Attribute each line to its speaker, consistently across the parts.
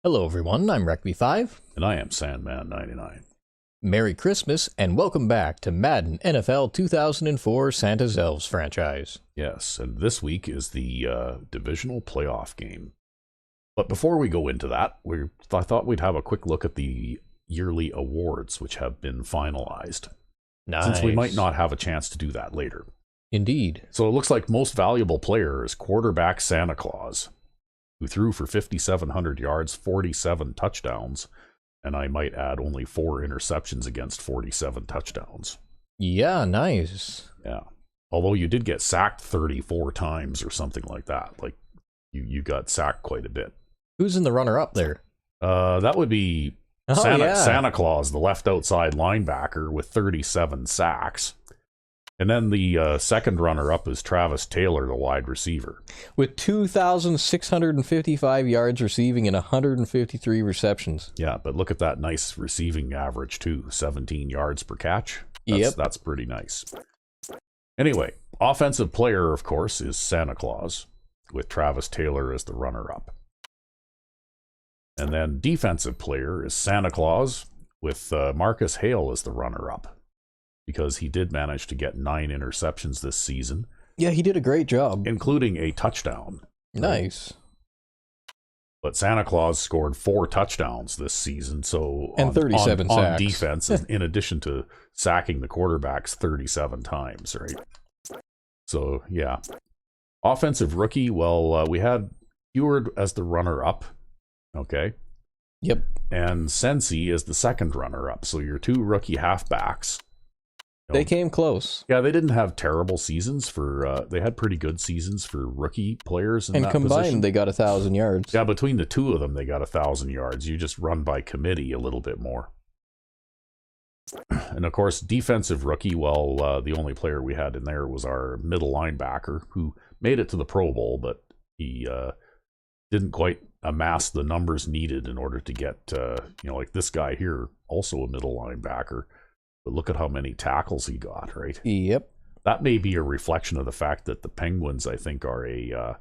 Speaker 1: Hello everyone, I'm RecV5.
Speaker 2: And I am Sandman99.
Speaker 1: Merry Christmas, and welcome back to Madden NFL 2004 Santa's Elves franchise.
Speaker 2: Yes, and this week is the Divisional playoff game. But before we go into that, I thought we'd have a quick look at the yearly awards which have been finalized.
Speaker 1: Nice.
Speaker 2: Since we might not have a chance to do that later.
Speaker 1: Indeed.
Speaker 2: So it looks like most valuable player is quarterback Santa Claus, who threw for 5,700 yards, 47 touchdowns, and I might add only 4 interceptions against 47 touchdowns.
Speaker 1: Yeah, nice.
Speaker 2: Yeah. Although you did get sacked 34 times or something like that. Like, you got sacked quite a bit.
Speaker 1: Who's in the runner-up there?
Speaker 2: That would be Santa Claus, the left outside linebacker, with 37 sacks. And then the second runner-up is Travis Taylor, the wide receiver,
Speaker 1: with 2,655 yards receiving and 153 receptions.
Speaker 2: Yeah, but look at that nice receiving average, too. 17 yards per catch. That's pretty nice. Anyway, offensive player, of course, is Santa Claus, with Travis Taylor as the runner-up. And then defensive player is Santa Claus, with Marcus Hale as the runner-up, because he did manage to get 9 interceptions this season.
Speaker 1: Yeah, he did a great job.
Speaker 2: Including a touchdown.
Speaker 1: Nice.
Speaker 2: But Santa Claus scored 4 touchdowns this season, so
Speaker 1: and 37 sacks.
Speaker 2: On defense, in addition to sacking the quarterbacks 37 times, right? So, yeah. Offensive rookie, well, we had Heward as the runner-up, okay?
Speaker 1: Yep.
Speaker 2: And Sensi as the second runner-up, so your 2 rookie halfbacks.
Speaker 1: They came close.
Speaker 2: Yeah, they didn't have terrible seasons for, they had pretty good seasons for rookie players in
Speaker 1: and
Speaker 2: that
Speaker 1: combined,
Speaker 2: position.
Speaker 1: they got 1,000 yards.
Speaker 2: Yeah, between the 2 of them, they got 1,000 yards. You just run by committee a little bit more. And of course, defensive rookie, well, the only player we had in there was our middle linebacker, who made it to the Pro Bowl, but he didn't quite amass the numbers needed in order to get, like this guy here, also a middle linebacker. But look at how many tackles he got, right?
Speaker 1: Yep.
Speaker 2: That may be a reflection of the fact that the Penguins, I think, are a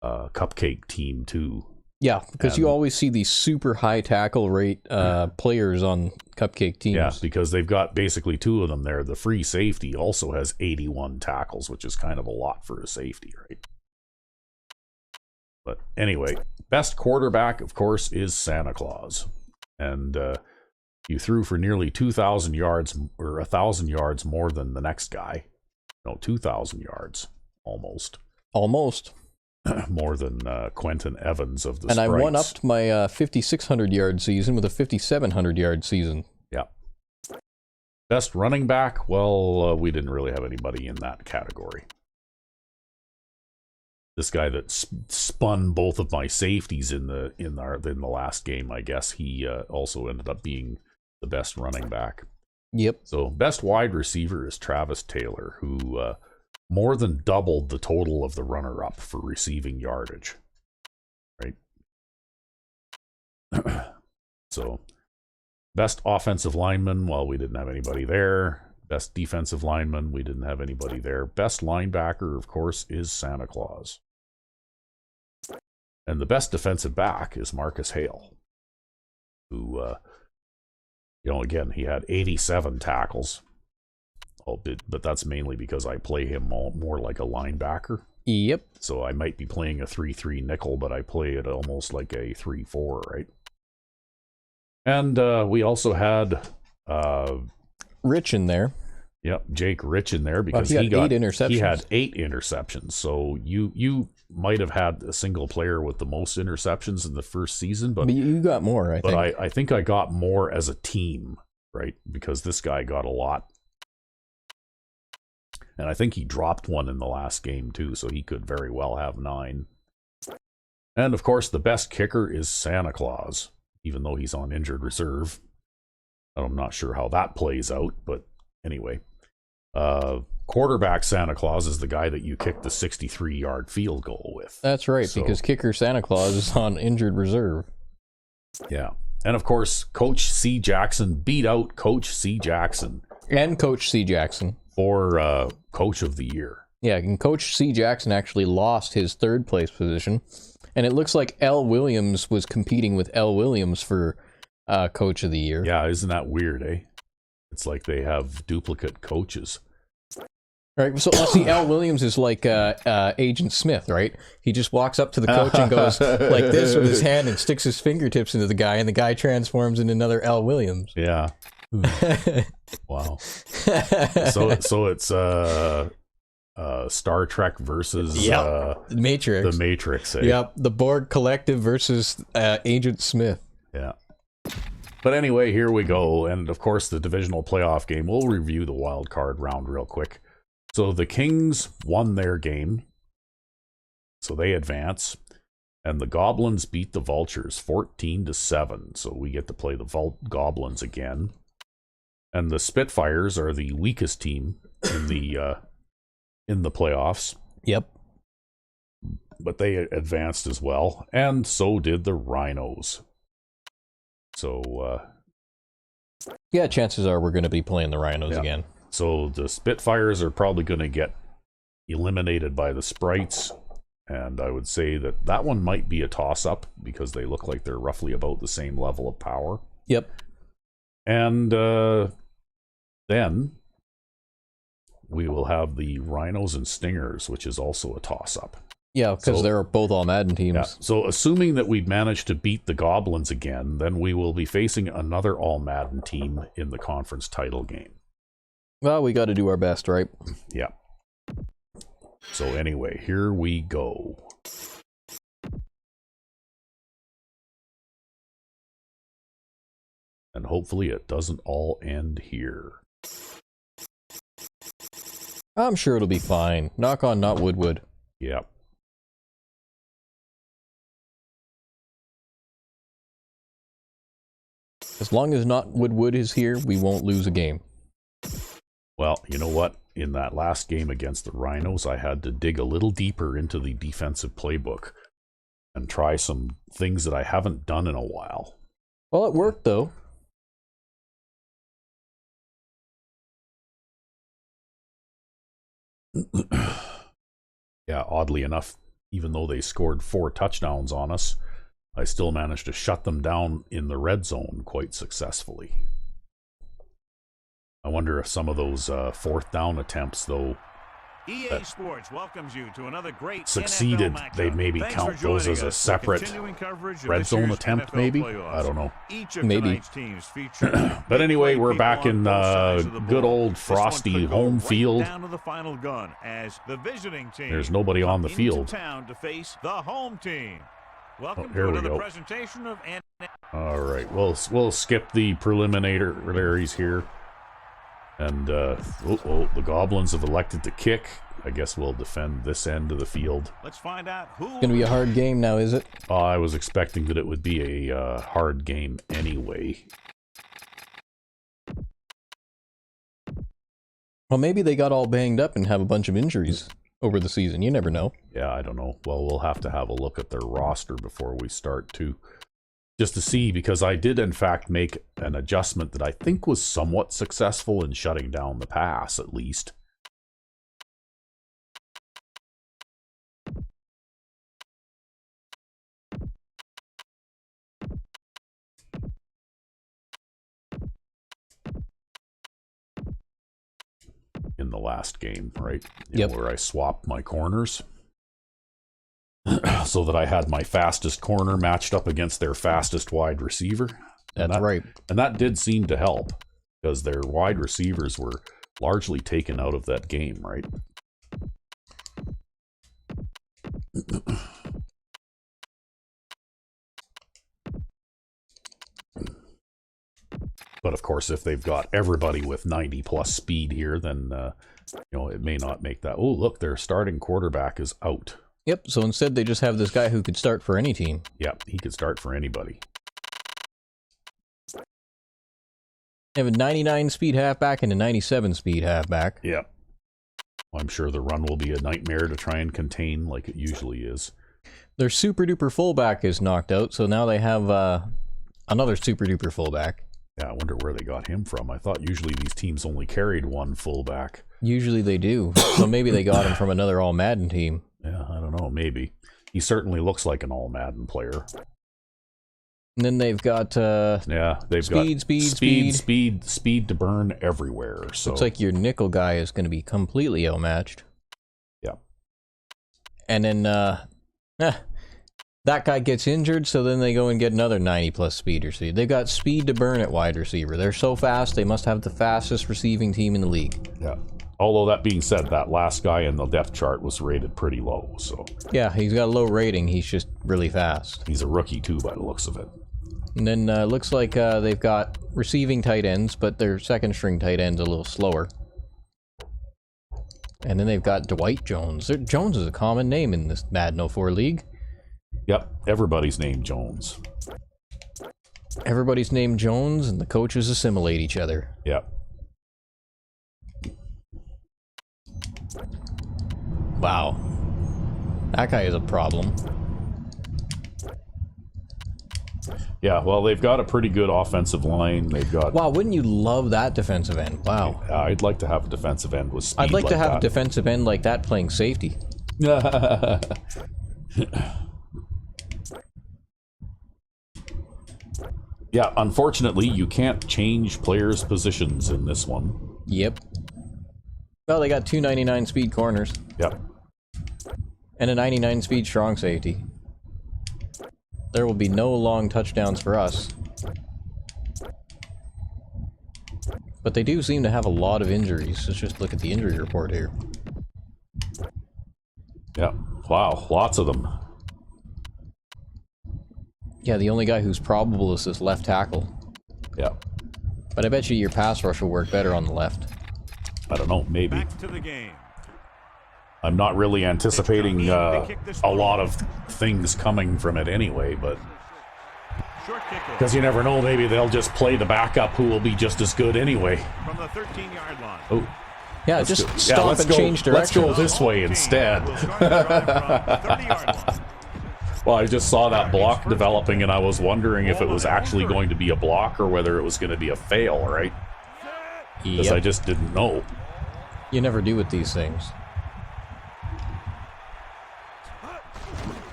Speaker 2: cupcake team, too.
Speaker 1: Yeah, because you always see these super high tackle rate players on cupcake teams.
Speaker 2: Yeah, because they've got basically 2 of them there. The free safety also has 81 tackles, which is kind of a lot for a safety, right? But anyway, best quarterback, of course, is Santa Claus. And you threw for nearly 2,000 yards, or 1,000 yards more than the next guy. No, 2,000 yards, almost.
Speaker 1: Almost.
Speaker 2: More than Quentin Evans of the
Speaker 1: And
Speaker 2: Sprites.
Speaker 1: I one-upped my 5,600-yard season with a 5,700-yard season.
Speaker 2: Yeah. Best running back? Well, we didn't really have anybody in that category. This guy that spun both of my safeties in the last game, I guess he also ended up being the best running back.
Speaker 1: Yep.
Speaker 2: So best wide receiver is Travis Taylor, who more than doubled the total of the runner-up for receiving yardage. Right? So, best offensive lineman, well, we didn't have anybody there. Best defensive lineman, we didn't have anybody there. Best linebacker, of course, is Santa Claus. And the best defensive back is Marcus Hale, who, again, he had 87 tackles. But that's mainly because I play him more like a linebacker.
Speaker 1: Yep.
Speaker 2: So I might be playing a 3-3 nickel, but I play it almost like a 3-4, right? And we also had
Speaker 1: Rich in there.
Speaker 2: Yep, Jake Rich in there because
Speaker 1: he had 8 interceptions.
Speaker 2: He had 8 interceptions. So you might have had a single player with the most interceptions in the first season, but
Speaker 1: you got more, I think.
Speaker 2: But I think I got more as a team, right? Because this guy got a lot. And I think he dropped one in the last game, too, so he could very well have 9. And, of course, the best kicker is Santa Claus, even though he's on injured reserve. I'm not sure how that plays out, but anyway. Quarterback Santa Claus is the guy that you kicked the 63-yard field goal with.
Speaker 1: That's right, because kicker Santa Claus is on injured reserve.
Speaker 2: Yeah. And, of course, Coach C. Jackson beat out Coach C. Jackson.
Speaker 1: And Coach C. Jackson.
Speaker 2: For Coach of the Year.
Speaker 1: Yeah, and Coach C. Jackson actually lost his 3rd place position, And it looks like L. Williams was competing with L. Williams for Coach of the Year.
Speaker 2: Yeah, isn't that weird, eh? It's like they have duplicate coaches.
Speaker 1: Right, so see, Al Williams is like Agent Smith, right? He just walks up to the coach and goes like this with his hand and sticks his fingertips into the guy, and the guy transforms into another Al Williams.
Speaker 2: Yeah. Wow. So it's Star Trek versus
Speaker 1: the Matrix.
Speaker 2: The Matrix. Eh?
Speaker 1: Yep, the Borg Collective versus Agent Smith.
Speaker 2: Yeah. But anyway, here we go, and of course the divisional playoff game. We'll review the wild card round real quick. So the Kings won their game, so they advance, and the Goblins beat the Vultures 14-7. So we get to play the Goblins again, and the Spitfires are the weakest team in the playoffs.
Speaker 1: Yep.
Speaker 2: But they advanced as well, and so did the Rhinos. So
Speaker 1: yeah, chances are we're going to be playing the Rhinos again.
Speaker 2: So the Spitfires are probably going to get eliminated by the Sprites, and I would say that one might be a toss-up because they look like they're roughly about the same level of power.
Speaker 1: Yep.
Speaker 2: And then we will have the Rhinos and Stingers, which is also a toss-up.
Speaker 1: Yeah, because they're both all Madden teams.
Speaker 2: Yeah. So assuming that we manage to beat the Goblins again, then we will be facing another all Madden team in the conference title game.
Speaker 1: Well, we got to do our best, right?
Speaker 2: Yeah. So anyway, here we go. And hopefully it doesn't all end here.
Speaker 1: I'm sure it'll be fine. Knock on not wood.
Speaker 2: Yeah.
Speaker 1: As long as not wood is here, we won't lose a game.
Speaker 2: Well, you know what? In that last game against the Rhinos, I had to dig a little deeper into the defensive playbook and try some things that I haven't done in a while.
Speaker 1: Well, it worked, though.
Speaker 2: Yeah, oddly enough, even though they scored 4 touchdowns on us, I still managed to shut them down in the red zone quite successfully. I wonder if some of those 4th down attempts, though,
Speaker 3: EA Sports welcomes you to another great
Speaker 2: succeeded, they maybe count those as a separate red zone attempt, maybe? I don't know.
Speaker 1: Maybe.
Speaker 2: But anyway, we're back in good old frosty home field. There's nobody on the field.
Speaker 3: Welcome
Speaker 2: here
Speaker 3: to
Speaker 2: we
Speaker 3: another
Speaker 2: go.
Speaker 3: presentation of
Speaker 2: All right, we'll skip the preliminaries here. And the Goblins have elected to kick. I guess we'll defend this end of the field.
Speaker 3: Let's find out who.
Speaker 1: It's going to be a hard game now, is it?
Speaker 2: I was expecting that it would be a hard game anyway.
Speaker 1: Well, maybe they got all banged up and have a bunch of injuries over the season. You never know.
Speaker 2: Yeah, I don't know. Well, we'll have to have a look at their roster before we start too. Just to see, because I did in fact make an adjustment that I think was somewhat successful in shutting down the pass, at least. In the last game, right?
Speaker 1: Yep.
Speaker 2: Where I swapped my corners. So that I had my fastest corner matched up against their fastest wide receiver.
Speaker 1: That's right.
Speaker 2: And that did seem to help, because their wide receivers were largely taken out of that game, right? But of course, if they've got everybody with 90 plus speed here, then it may not make that. Oh, look, their starting quarterback is out.
Speaker 1: Yep, so instead they just have this guy who could start for any team.
Speaker 2: Yep, he could start for anybody.
Speaker 1: They have a 99 speed halfback and a 97 speed halfback.
Speaker 2: Yep. I'm sure the run will be a nightmare to try and contain like it usually is.
Speaker 1: Their super duper fullback is knocked out, so now they have another super duper fullback.
Speaker 2: Yeah, I wonder where they got him from. I thought usually these teams only carried one fullback.
Speaker 1: Usually they do, so maybe they got him from another all Madden team.
Speaker 2: Yeah, I don't know, maybe. He certainly looks like an all Madden player.
Speaker 1: And then they've got
Speaker 2: yeah, they've
Speaker 1: speed,
Speaker 2: got speed to burn everywhere. So
Speaker 1: looks like your nickel guy is going to be completely outmatched.
Speaker 2: Yeah.
Speaker 1: And then that guy gets injured, so then they go and get another 90+ speed receiver. They've got speed to burn at wide receiver. They're so fast, they must have the fastest receiving team in the league.
Speaker 2: Yeah. Although that being said, that last guy in the depth chart was rated pretty low. So
Speaker 1: yeah, he's got a low rating. He's just really fast.
Speaker 2: He's a rookie too, by the looks of it.
Speaker 1: And then looks like they've got receiving tight ends, but their second string tight end's a little slower. And then they've got Dwight Jones. Jones is a common name in this Madden 04 league.
Speaker 2: Yep, everybody's named Jones.
Speaker 1: Everybody's named Jones, and the coaches assimilate each other.
Speaker 2: Yep.
Speaker 1: Wow. That guy is a problem.
Speaker 2: Yeah, well, they've got a pretty good offensive line. They've got...
Speaker 1: Wow, wouldn't you love that defensive end? Wow.
Speaker 2: I'd like to have a defensive end with speed.
Speaker 1: I'd like to have
Speaker 2: that.
Speaker 1: a defensive end like that playing safety.
Speaker 2: Yeah, unfortunately, you can't change players' positions in this one.
Speaker 1: Yep. Well, they got 299 speed corners.
Speaker 2: Yep.
Speaker 1: And a 99 speed strong safety. There will be no long touchdowns for us. But they do seem to have a lot of injuries. Let's just look at the injury report here.
Speaker 2: Yep. Wow, lots of them.
Speaker 1: Yeah, the only guy who's probable is this left tackle.
Speaker 2: Yep.
Speaker 1: But I bet you your pass rush will work better on the left.
Speaker 2: I don't know, maybe.
Speaker 3: Back to the game.
Speaker 2: I'm not really anticipating a lot of things coming from it anyway, but... Because you never know, maybe they'll just play the backup who will be just as good anyway.
Speaker 3: From the 13-yard line.
Speaker 2: Oh.
Speaker 1: Yeah, just stop and change direction.
Speaker 2: Let's go this way instead. Well, I just saw that block developing, and I was wondering if it was actually going to be a block or whether it was going to be a fail, right? Because I just didn't know.
Speaker 1: You never do with these things.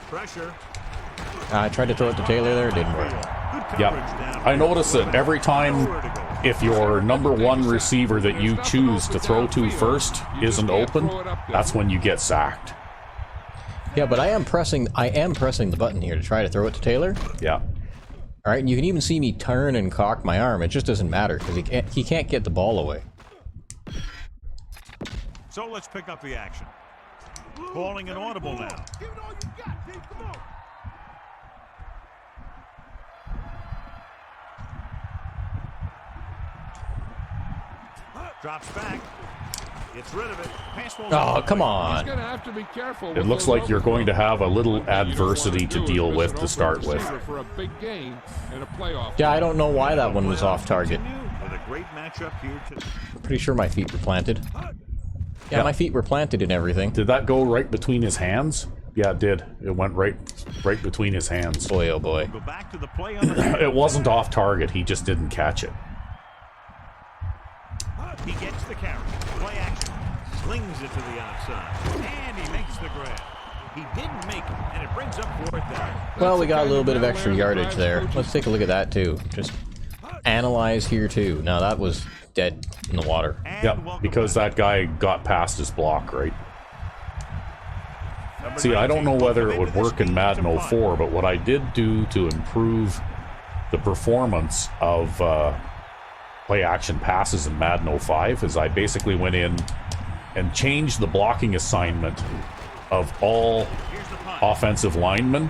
Speaker 3: Pressure.
Speaker 1: I tried to throw it to Taylor there, it didn't work.
Speaker 2: Yeah, I notice that every time, if your number one receiver that you choose to throw to first isn't open, that's when you get sacked.
Speaker 1: Yeah, but I am pressing the button here to try to throw it to Taylor.
Speaker 2: Yeah.
Speaker 1: All right, and you can even see me turn and cock my arm. It just doesn't matter because he can't get the ball away.
Speaker 3: So let's pick up the action. Calling an audible now. Give it all you got, Dave. Come on. Drops back. Gets rid of it.
Speaker 1: Oh, come on.
Speaker 4: He's gonna have to be careful.
Speaker 2: It looks like you're going to have a little adversity to deal with to start with.
Speaker 4: For a big game and a playoff.
Speaker 1: Yeah, I don't know why that one was off target.
Speaker 3: With a great matchup here today.
Speaker 1: I'm pretty sure my feet were planted. Yeah, my feet were planted and everything.
Speaker 2: Did that go right between his hands? Yeah, it did. It went right between his hands.
Speaker 1: Boy, oh boy.
Speaker 3: Go back to the play on the
Speaker 2: It wasn't off target. He just didn't catch it.
Speaker 3: He gets the carry. Play action. Slings it to the outside. And he makes the grab. He didn't make it, and it brings up fourth down.
Speaker 1: Well, we got a little bit of extra yardage there. Let's take a look at that, too. Just analyze here, too. Now, that was dead in the water.
Speaker 2: Yep, because that guy got past his block, right? See, I don't know whether it would work in Madden 04, but what I did do to improve the performance of play-action passes in Madden 05 is I basically went in and changed the blocking assignment of all offensive linemen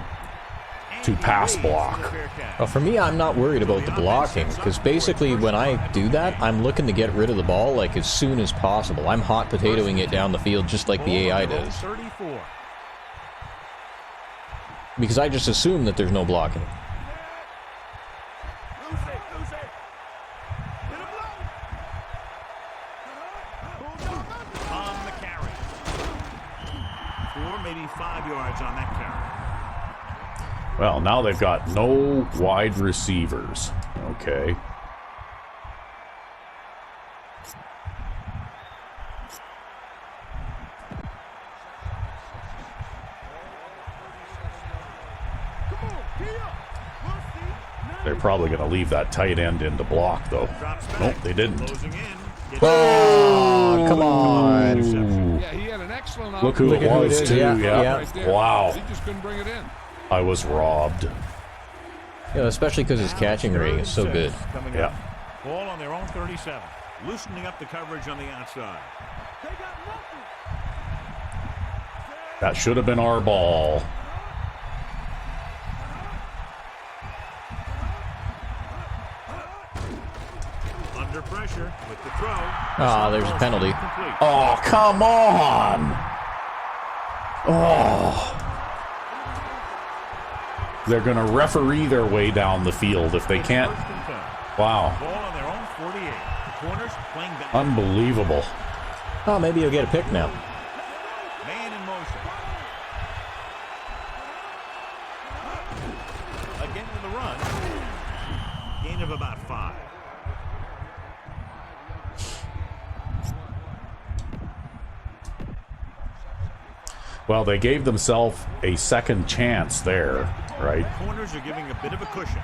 Speaker 2: to pass block.
Speaker 1: Well, for me, I'm not worried about the blocking, because basically when I do that, I'm looking to get rid of the ball like as soon as possible. I'm hot potatoing it down the field just like the AI does. Because I just assume that there's no blocking.
Speaker 3: On the carry. 4, maybe 5 yards on that carry.
Speaker 2: Well, now they've got no wide receivers. Okay. They're probably going to leave that tight end in to block, though. Nope, they didn't.
Speaker 1: Oh, come on.
Speaker 4: Yeah, he had an excellent
Speaker 2: Look who it was, too. Yeah.
Speaker 4: right there.
Speaker 2: Wow.
Speaker 4: He just couldn't bring it in.
Speaker 2: I was robbed.
Speaker 1: Yeah, especially because his catching rating is so good.
Speaker 2: Yeah.
Speaker 3: Ball on their own 37. Loosening up the coverage on the outside.
Speaker 2: That should have been our ball.
Speaker 3: Under pressure with the throw.
Speaker 1: Ah, there's a penalty.
Speaker 2: Oh, come on! Oh. They're going to referee their way down the field if they can't. Wow.
Speaker 3: Ball on their own 48. The corners playing back.
Speaker 2: Unbelievable.
Speaker 1: Oh, maybe he'll get a pick now.
Speaker 3: Man in motion. Again with the run. Gain of about 5.
Speaker 2: Well, they gave themselves a second chance there, right?
Speaker 3: Corners are giving a bit of a cushion.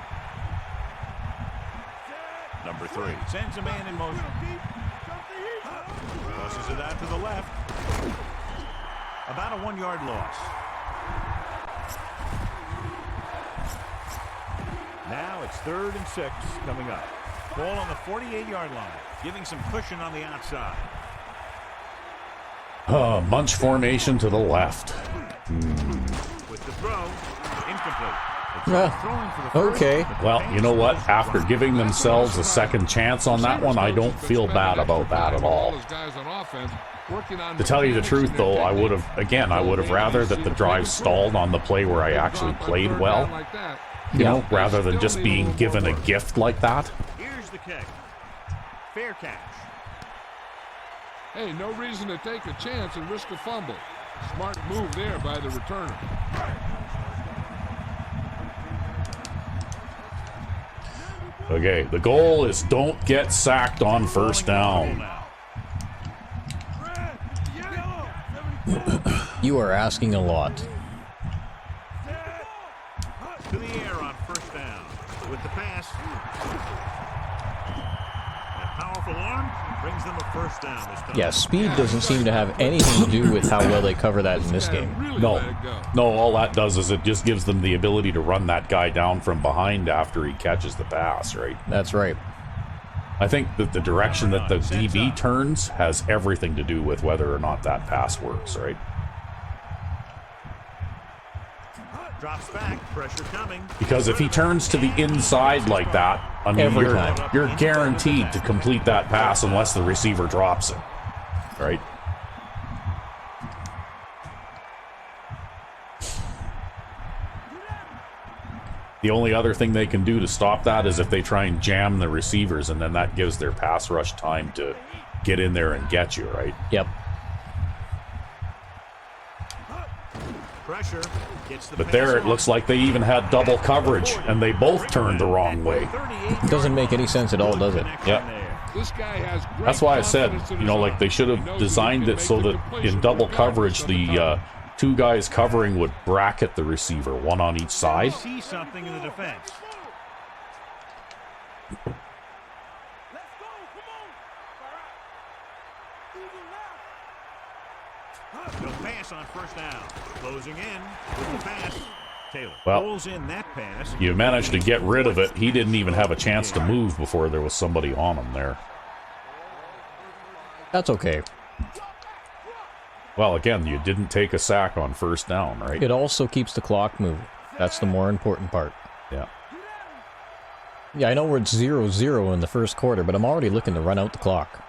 Speaker 3: Number 3 sends a man in motion. Tosses it out to the left. About a 1-yard loss. Now it's 3rd and 6 coming up. Ball on the 48-yard line, giving some cushion on the outside.
Speaker 2: Bunch formation to the left.
Speaker 3: With the throw, incomplete. Throwing for the first.
Speaker 1: Okay.
Speaker 2: Well, you know what? After giving themselves a second chance on that one, I don't feel bad about that at all. To tell you the truth, though, I would have rather that the drive stalled on the play where I actually played well, you know, rather than just being given a gift like that.
Speaker 3: Here's the kick. Fair catch.
Speaker 4: Hey, no reason to take a chance and risk a fumble. Smart move there by the returner.
Speaker 2: Okay, the goal is don't get sacked on first down.
Speaker 1: You are asking a lot.
Speaker 3: To the air on first down. With the pass. A powerful arm brings them a first down this time.
Speaker 1: Yeah, speed doesn't seem to have anything to do with how well they cover that in this game.
Speaker 2: No, all that does is it just gives them the ability to run that guy down from behind after he catches the pass, right?
Speaker 1: That's right.
Speaker 2: I think that the direction that the DB turns has everything to do with whether or not that pass works, right?
Speaker 3: Drops back, pressure coming.
Speaker 2: Because if he turns to the inside like that, I mean,
Speaker 1: Every time.
Speaker 2: you're guaranteed to complete that pass unless the receiver drops it, right? The only other thing they can do to stop that is if they try and jam the receivers, and then that gives their pass rush time to get in there and get you, right?
Speaker 1: Yep.
Speaker 3: Pressure gets the
Speaker 2: But there it looks like they even had double coverage, and they both turned the wrong way.
Speaker 1: Doesn't make any sense at all, does it?
Speaker 2: Yeah.
Speaker 4: This guy has great
Speaker 2: That's why I said,
Speaker 4: confidence in
Speaker 2: you
Speaker 4: his
Speaker 2: know,
Speaker 4: arm.
Speaker 2: like they should
Speaker 4: He
Speaker 2: have
Speaker 4: knows
Speaker 2: designed
Speaker 4: he
Speaker 2: it
Speaker 4: can
Speaker 2: so
Speaker 4: make the
Speaker 2: that
Speaker 4: plays
Speaker 2: in
Speaker 4: with
Speaker 2: double
Speaker 4: the
Speaker 2: coverage,
Speaker 4: on the
Speaker 2: the
Speaker 4: cover.
Speaker 2: two guys covering would bracket the receiver, one on each side.
Speaker 3: See something in the defense. No pass on first down. Closing in with the pass. Taylor pulls in that pass.
Speaker 2: You managed to get rid of it. He didn't even have a chance to move before there was somebody on him there.
Speaker 1: That's okay.
Speaker 2: Well, again, you didn't take a sack on first down, right?
Speaker 1: It also keeps the clock moving. That's the more important part.
Speaker 2: Yeah.
Speaker 1: Yeah, I know we're at 0-0 in the first quarter, but I'm already looking to run out the clock.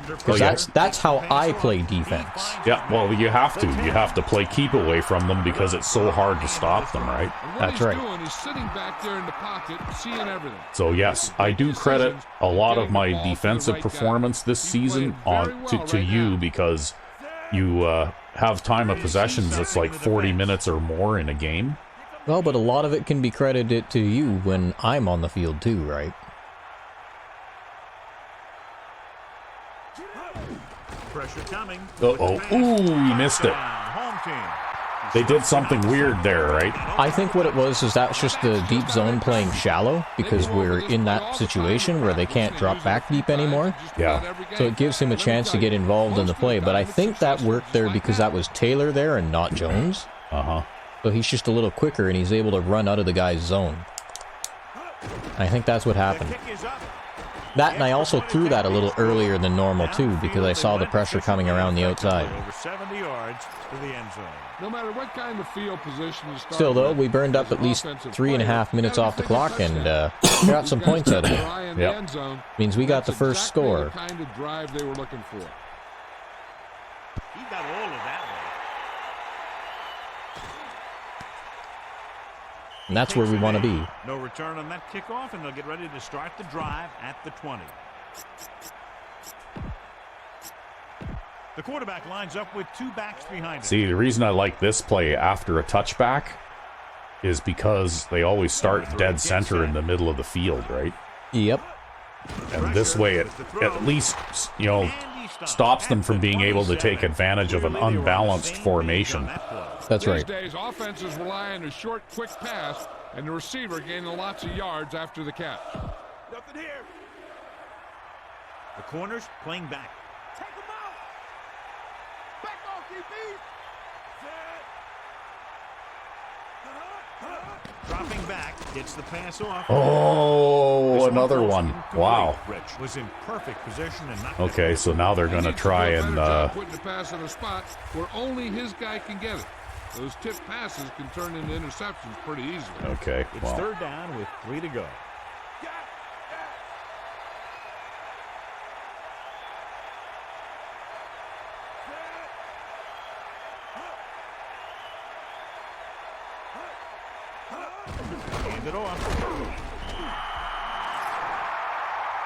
Speaker 1: Because that's how I play defense.
Speaker 2: Yeah, well, you have to. You have to play keep away from them because it's so hard to stop them, right?
Speaker 4: And what
Speaker 1: That's
Speaker 4: he's
Speaker 1: right.
Speaker 4: doing is sitting back there in the pocket, seeing everything.
Speaker 2: So yes, I do credit a lot of my defensive performance this season on to you because you have time of possessions that's like 40 minutes or more in a game.
Speaker 1: Well, but a lot of it can be credited to you when I'm on the field too, right?
Speaker 3: Pressure coming.
Speaker 2: Uh-oh. Ooh, he missed it.
Speaker 3: Home team.
Speaker 2: They did something weird there, right?
Speaker 1: I think what it was is that's just the deep zone playing shallow, because we're in that situation where they can't drop back deep anymore.
Speaker 2: Yeah.
Speaker 1: So it gives him a chance to get involved in the play, but I think that worked there because that was Taylor there and not Jones.
Speaker 2: Uh-huh.
Speaker 1: So he's just a little quicker and he's able to run out of the guy's zone. I think that's what happened. That, and I also threw that a little earlier than normal too, because I saw the pressure coming around the outside.
Speaker 3: Over 70 yards to the end zone.
Speaker 4: No matter what kind of field position you start
Speaker 1: Still though,
Speaker 4: with,
Speaker 1: we burned up at least 3.5 minutes off the clock and got some points out of it.
Speaker 2: Yep.
Speaker 1: Means we got the first score.
Speaker 4: The kind of drive they were looking for.
Speaker 3: He got all of that
Speaker 1: And that's where we want to be.
Speaker 3: No return on that kickoff, and they'll get ready to start the drive at the 20. The quarterback lines up with 2 backs behind him.
Speaker 2: See, the reason I like this play after a touchback is because they always start dead center in the middle of the field, right?
Speaker 1: Yep.
Speaker 2: And this way it at least, you know, stops them from being able to take advantage of an unbalanced formation.
Speaker 1: That's right.
Speaker 4: These days, offenses rely on a short, quick pass, and the receiver gaining lots of yards after the catch.
Speaker 3: Nothing here. The corners playing back. Take him out. Back off, DB. Dropping back, gets the pass off.
Speaker 2: Oh, another one. Wow.
Speaker 3: Rich was in perfect position and knocked
Speaker 2: Okay, so now they're going to try and
Speaker 4: putting the pass in a spot where only his guy can get it. Those tip passes can turn into interceptions pretty easily.
Speaker 2: okay,
Speaker 3: It's
Speaker 2: well,
Speaker 3: third down with 3 to go. Hand it off.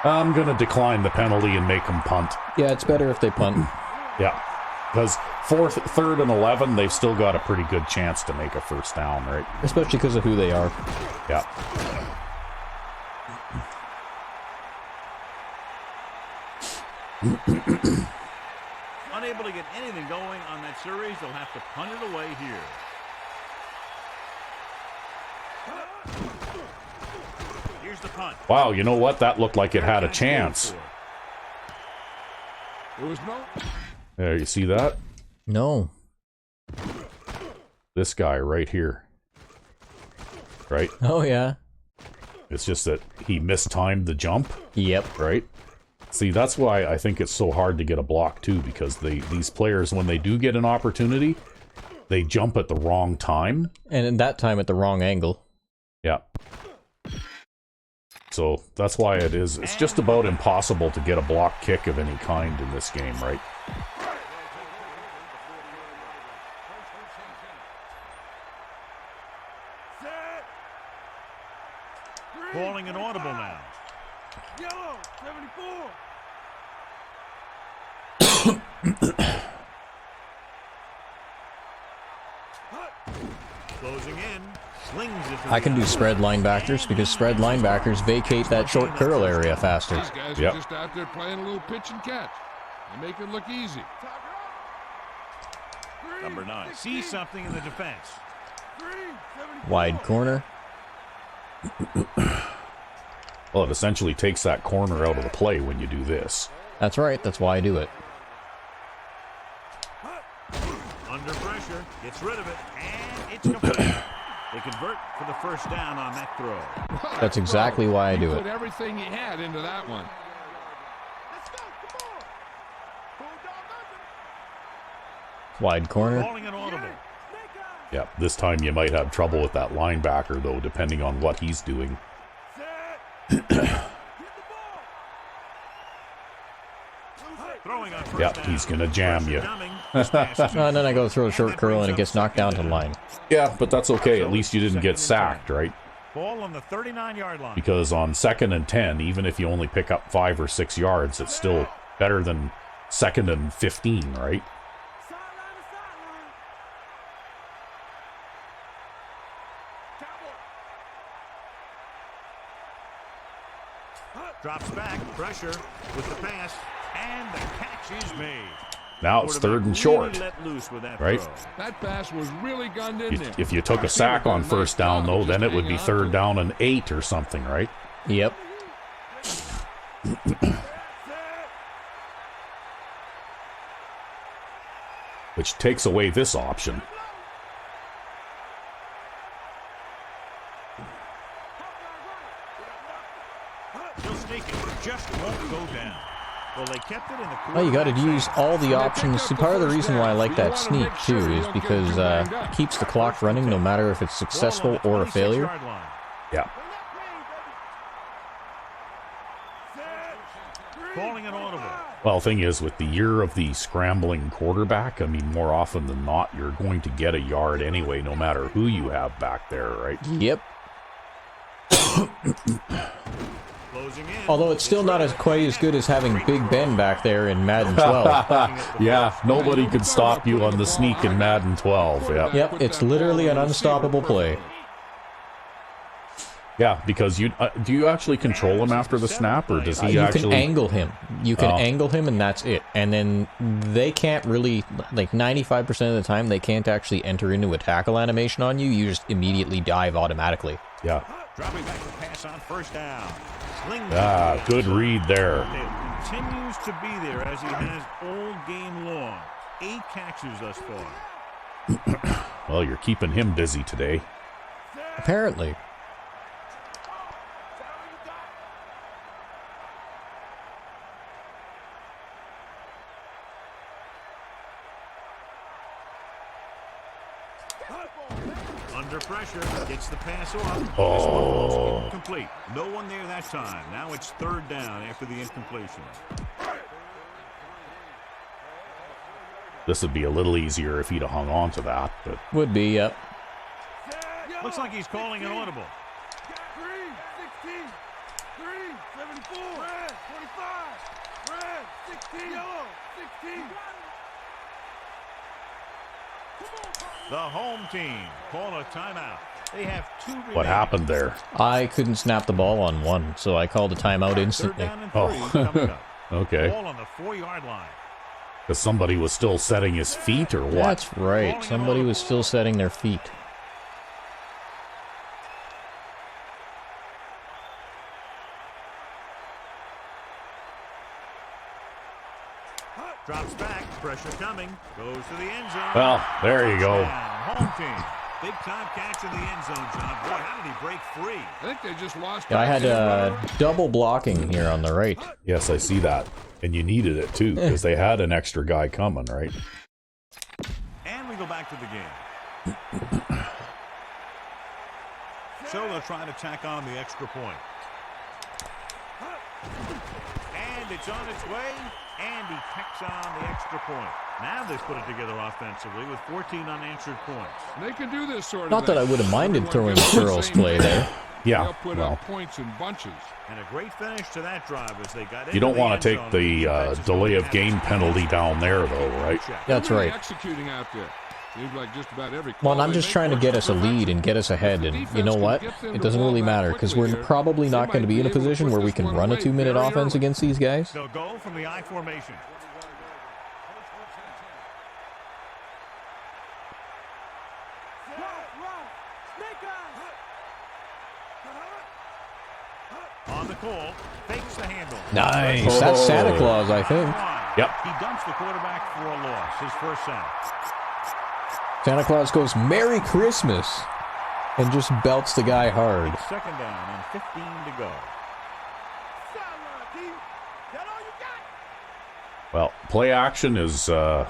Speaker 2: I'm going to decline the penalty and make them punt.
Speaker 1: Yeah, it's better if they punt.
Speaker 2: Yeah, because third and 11, they've still got a pretty good chance to make a first down, right?
Speaker 1: Especially because of who they are.
Speaker 2: Yeah.
Speaker 3: Unable to get anything going on that series, they'll have to punt it away here. Here's the punt.
Speaker 2: Wow, you know what? That looked like it had a chance.
Speaker 4: There was no...
Speaker 2: There, you see that?
Speaker 1: No.
Speaker 2: This guy right here. Right?
Speaker 1: Oh, yeah.
Speaker 2: It's just that he mistimed the jump.
Speaker 1: Yep.
Speaker 2: Right? See, that's why I think it's so hard to get a block, too, because these players, when they do get an opportunity, they jump at the wrong time.
Speaker 1: And in that time at the wrong angle.
Speaker 2: Yeah. So that's why it's just about impossible to get a block kick of any kind in this game, right?
Speaker 3: Calling an audible now. Yellow, 74. Closing in. Slings it to
Speaker 1: I can do spread linebackers because spread linebackers vacate that short curl area faster.
Speaker 4: These guys
Speaker 2: Yep.
Speaker 4: are just out there playing a little pitch and catch. They make it look easy.
Speaker 3: Number 9. See something in the defense.
Speaker 1: Wide corner.
Speaker 2: Well, it essentially takes that corner out of the play when you do this.
Speaker 1: That's right. That's why I do it.
Speaker 3: Under pressure. Gets rid of it. And it's complete. They convert for the first down on that throw.
Speaker 1: That's exactly why I do
Speaker 4: Put
Speaker 1: it.
Speaker 4: everything he had into that one.
Speaker 1: Wide corner.
Speaker 3: Calling an audible.
Speaker 2: Yeah, this time you might have trouble with that linebacker, though, depending on what he's doing.
Speaker 3: Throwing on first
Speaker 2: Yeah,
Speaker 3: down.
Speaker 2: he's going to jam you.
Speaker 1: And then I go throw a short curl and it gets knocked down to the line.
Speaker 2: Yeah, but that's okay. At least you didn't get sacked, right?
Speaker 3: Ball on the 39-yard line.
Speaker 2: Because on 2nd and 10, even if you only pick up 5 or 6 yards, it's still better than 2nd and 15, right?
Speaker 3: Drops back, pressure with the pass, and the catch is made.
Speaker 2: Now it's third and short, right?
Speaker 4: That pass was really gunned in there.
Speaker 2: If you took a sack on first down, though, then it would be third down and 8 or something, right?
Speaker 1: Yep.
Speaker 2: Which takes away this option.
Speaker 3: Just won't go down. Well, they kept it in the
Speaker 1: Well, you got to use all the options. See, part of the reason why I like that sneak, too, is because it keeps the clock running no matter if it's successful or a failure.
Speaker 2: Yeah.
Speaker 3: Calling an audible.
Speaker 2: Well, thing is, with the year of the scrambling quarterback, I mean, more often than not, you're going to get a yard anyway, no matter who you have back there, right?
Speaker 1: Yep. Although it's still not quite as good as having Big Ben back there in Madden 12.
Speaker 2: Yeah, nobody could stop you on the sneak in Madden 12. Yeah.
Speaker 1: Yep, it's literally an unstoppable play.
Speaker 2: Yeah, because do you actually control him after the snap, or does he actually...
Speaker 1: You can angle him. You can angle him, and that's it. And then they can't really, like 95% of the time, they can't actually enter into a tackle animation on you. You just immediately dive automatically.
Speaker 2: Yeah.
Speaker 3: Dropping back to pass on first down.
Speaker 2: Good read there.
Speaker 3: Continues to be there as he has all game long. 8 catches thus far.
Speaker 2: Well, you're keeping him busy today.
Speaker 1: Apparently.
Speaker 3: Under pressure, gets the pass off.
Speaker 2: Oh.
Speaker 3: Complete. No one there that time. Now it's third down after the incompletion.
Speaker 2: This would be a little easier if he'd have hung on to that, but...
Speaker 1: Would be, yep.
Speaker 3: Looks like he's calling an audible.
Speaker 4: 3, 16, 3, 74, red, 25, red, 16, yellow, 16.
Speaker 3: The home team call a timeout. They have 2 remaining.
Speaker 2: What happened there?
Speaker 1: I couldn't snap the ball on one, so I called a timeout instantly.
Speaker 2: Oh, okay.
Speaker 3: Ball on the 4-yard line.
Speaker 2: Because somebody was still setting his feet, or what?
Speaker 1: That's right. Somebody was still setting their feet.
Speaker 3: Drops back, pressure coming, goes to the end zone.
Speaker 2: Well, there you go.
Speaker 3: Home team. Big time catch in the end zone, John. Boy, how did he break free?
Speaker 4: I think they just lost.
Speaker 1: Yeah, I had double blocking here on the right.
Speaker 2: Yes, I see that. And you needed it, too, because they had an extra guy coming, right?
Speaker 3: And we go back to the game. So they'll try to tack on the extra point. And it's on its way. And he tacks on the extra point. Now they've put it together offensively with 14 unanswered points.
Speaker 4: They can do this sort of
Speaker 1: Not that I would have minded throwing the Charles play there.
Speaker 2: Yeah,
Speaker 4: They'll put
Speaker 2: well,
Speaker 4: up points in bunches.
Speaker 3: And a great finish to that drive as they got
Speaker 2: you don't want to take the delay of game penalty down there, though, right?
Speaker 1: That's
Speaker 4: They're really
Speaker 1: right.
Speaker 4: executing out there. Seems like just about every
Speaker 1: Well,
Speaker 4: call
Speaker 1: I'm
Speaker 4: they
Speaker 1: just
Speaker 4: make
Speaker 1: trying to
Speaker 4: works
Speaker 1: get us a
Speaker 4: perfectly.
Speaker 1: lead and get us ahead, and you know what? It doesn't really matter, because we're probably not going to be in a position where we can run a 2-minute offense against these guys.
Speaker 3: They'll go from the I formation. On the call, fakes the handle.
Speaker 1: Nice. That's Santa Claus, I think.
Speaker 2: Yep.
Speaker 3: He dumps the quarterback for a loss, his first sack.
Speaker 1: Santa Claus goes, "Merry Christmas," and just belts the guy hard.
Speaker 3: It's second down and 15 to go.
Speaker 2: Well, play action is...
Speaker 3: Closing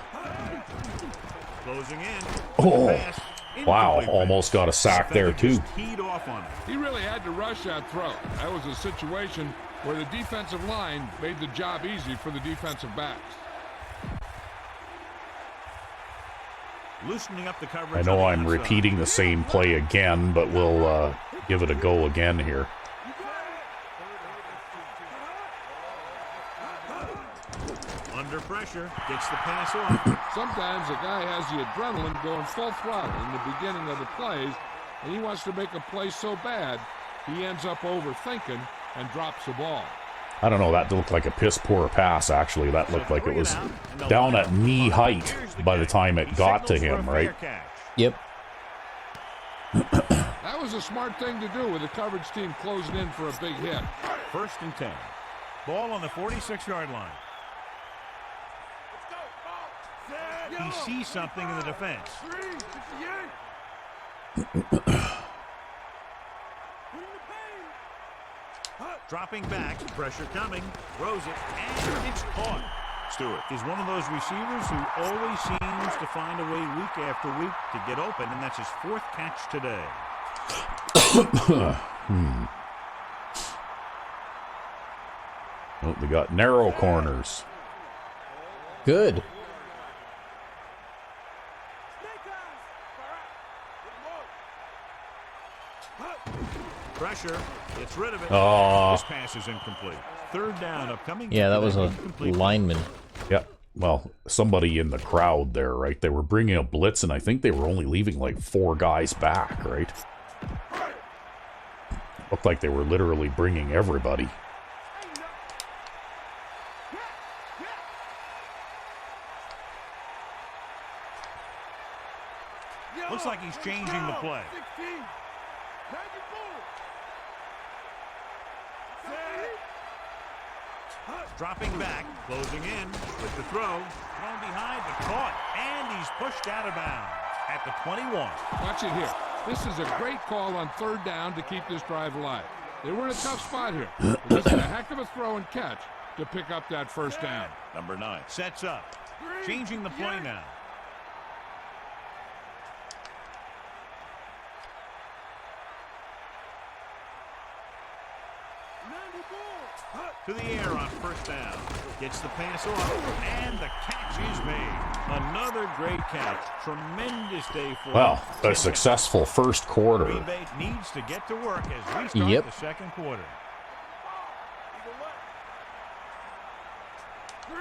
Speaker 3: in.
Speaker 2: Oh,
Speaker 3: Pass.
Speaker 2: wow,
Speaker 3: Incomplete.
Speaker 2: almost got a sack there, too.
Speaker 3: Just teed off on it.
Speaker 4: He really had to rush that throw. That was a situation where the defensive line made the job easy for the defensive backs.
Speaker 3: Loosening up the coverage.
Speaker 2: I know
Speaker 3: on
Speaker 2: I'm
Speaker 3: the outside.
Speaker 2: repeating the same play again, but we'll give it a go again here.
Speaker 3: Under pressure, gets the pass off.
Speaker 4: Sometimes a guy has the adrenaline going full throttle in the beginning of the plays, and he wants to make a play so bad, he ends up overthinking and drops the ball.
Speaker 2: I don't know, that looked like a piss poor pass, actually. That looked like it was down at knee height by the time it got to him, right?
Speaker 1: Yep.
Speaker 4: That was a smart thing to do with the coverage team closing in for a big hit.
Speaker 3: 1st and 10. Ball on the 46-yard line. He sees something in the defense. Dropping back, pressure coming, throws it, and it's caught. Stewart is one of those receivers who always seems to find a way week after week to get open, and that's his 4th catch today.
Speaker 2: Oh, they got narrow corners.
Speaker 1: Good.
Speaker 3: Pressure, gets rid of it.
Speaker 2: Oh.
Speaker 3: This pass is incomplete. 3rd down upcoming.
Speaker 1: Yeah, that was a lineman.
Speaker 2: Yep. Well, somebody in the crowd there, right? They were bringing a blitz, and I think they were only leaving like 4 guys back, right? Looked like they were literally bringing everybody.
Speaker 3: Looks like he's changing the play. Dropping back, closing in with the throw. Thrown behind, but caught. And he's pushed out of bounds at the 21.
Speaker 4: Watch it here. This is a great call on 3rd down to keep this drive alive. They were in a tough spot here. This is a heck of a throw and catch to pick up that 1st down.
Speaker 3: Number 9 sets up. Changing the play now. To the air on 1st down. Gets the pass off, and the catch is made. Another great catch. Tremendous day for
Speaker 2: Well, a successful first quarter.
Speaker 3: Green Bay needs to get to work as we start the 2nd quarter.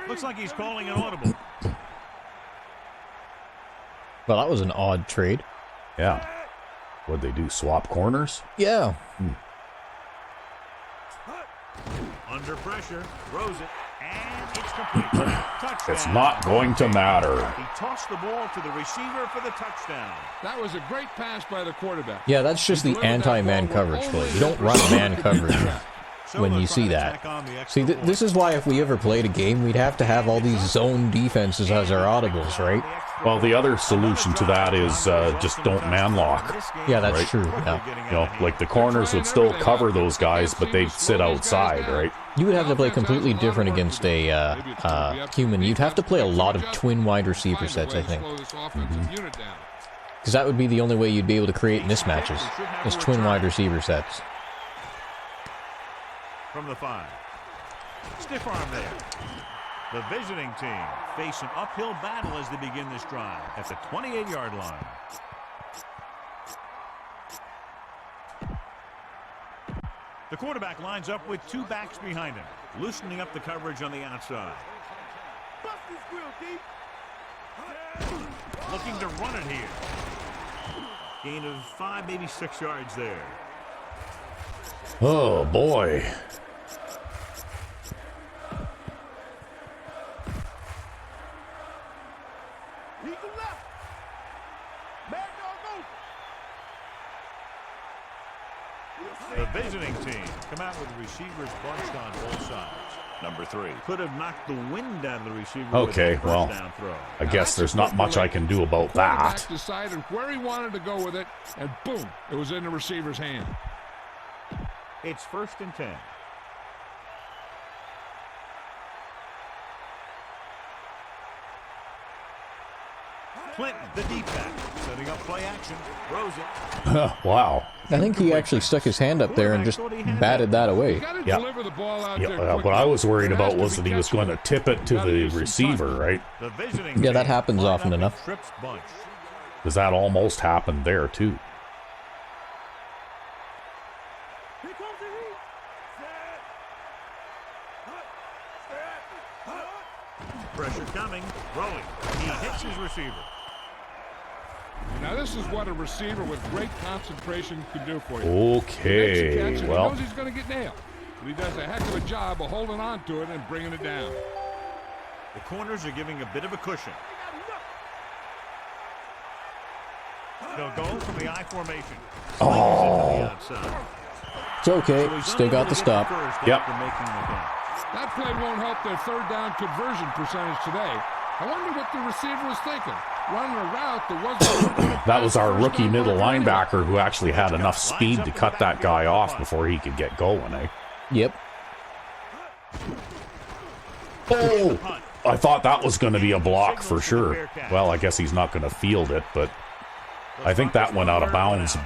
Speaker 3: Looks like he's calling an audible.
Speaker 1: Well, that was an odd trade.
Speaker 2: Yeah. What'd they do? Swap corners?
Speaker 1: Yeah.
Speaker 3: Under pressure, throws it, and it's complete. Touchdown.
Speaker 2: It's not going to matter.
Speaker 3: He tossed the ball to the receiver for the touchdown.
Speaker 4: That was a great pass by the quarterback.
Speaker 1: Yeah, that's just the anti-man coverage play. You don't run man coverage when you see that. See, this is why if we ever played a game, we'd have to have all these zone defenses as our audibles, right?
Speaker 2: Well, the other solution to that is just don't man lock.
Speaker 1: Yeah, that's
Speaker 2: right?
Speaker 1: true. Yeah.
Speaker 2: You know, like the corners would still cover those guys, but they'd sit outside, right?
Speaker 1: You would have to play completely different against a human. You'd have to play a lot of twin wide receiver sets, I think. Because that would be the only way you'd be able to create mismatches, is twin wide receiver sets.
Speaker 3: From the 5. Stiff arm there. The visiting team face an uphill battle as they begin this drive at the 28-yard line. The quarterback lines up with 2 backs behind him, loosening up the coverage on the outside. Looking to run it here. Gain of 5, maybe 6 yards there.
Speaker 2: Oh, boy.
Speaker 3: The visiting team come out with receivers bunched on both sides. Number 3 could have knocked the wind out of the receiver.
Speaker 2: Okay, well,
Speaker 3: throw.
Speaker 2: I guess there's not much I can do about that.
Speaker 4: Decided where he wanted to go with it, and boom, it was in the receiver's hand.
Speaker 3: It's 1st and 10. Clinton, the deep back, setting up play action, throws it.
Speaker 2: Wow.
Speaker 1: I think he actually stuck his hand up there and just batted that away.
Speaker 2: Yeah. What I was worried about was that he was going to tip it to the receiver, right?
Speaker 1: Yeah, that happens often enough.
Speaker 2: Because that almost happened there, too.
Speaker 3: Pressure coming, throwing. He hits his receiver.
Speaker 4: Now this is what a receiver with great concentration can do for you.
Speaker 2: Okay, well,
Speaker 4: he knows he's going to get nailed. but he does a heck of a job of holding on to it and bringing it down.
Speaker 3: The corners are giving a bit of a cushion. They'll go from the I formation.
Speaker 2: Oh.
Speaker 1: It's okay. Still got the stop.
Speaker 2: Yep.
Speaker 4: That play won't help their third down conversion percentage today. I wonder what the receiver was thinking. Running a route that wasn't...
Speaker 2: That was our rookie middle linebacker who actually had enough speed to cut that guy off before he could get going, eh?
Speaker 1: Yep.
Speaker 2: Oh! I thought that was going to be a block for sure. Well, I guess he's not going to field it, but I think that went out of bounds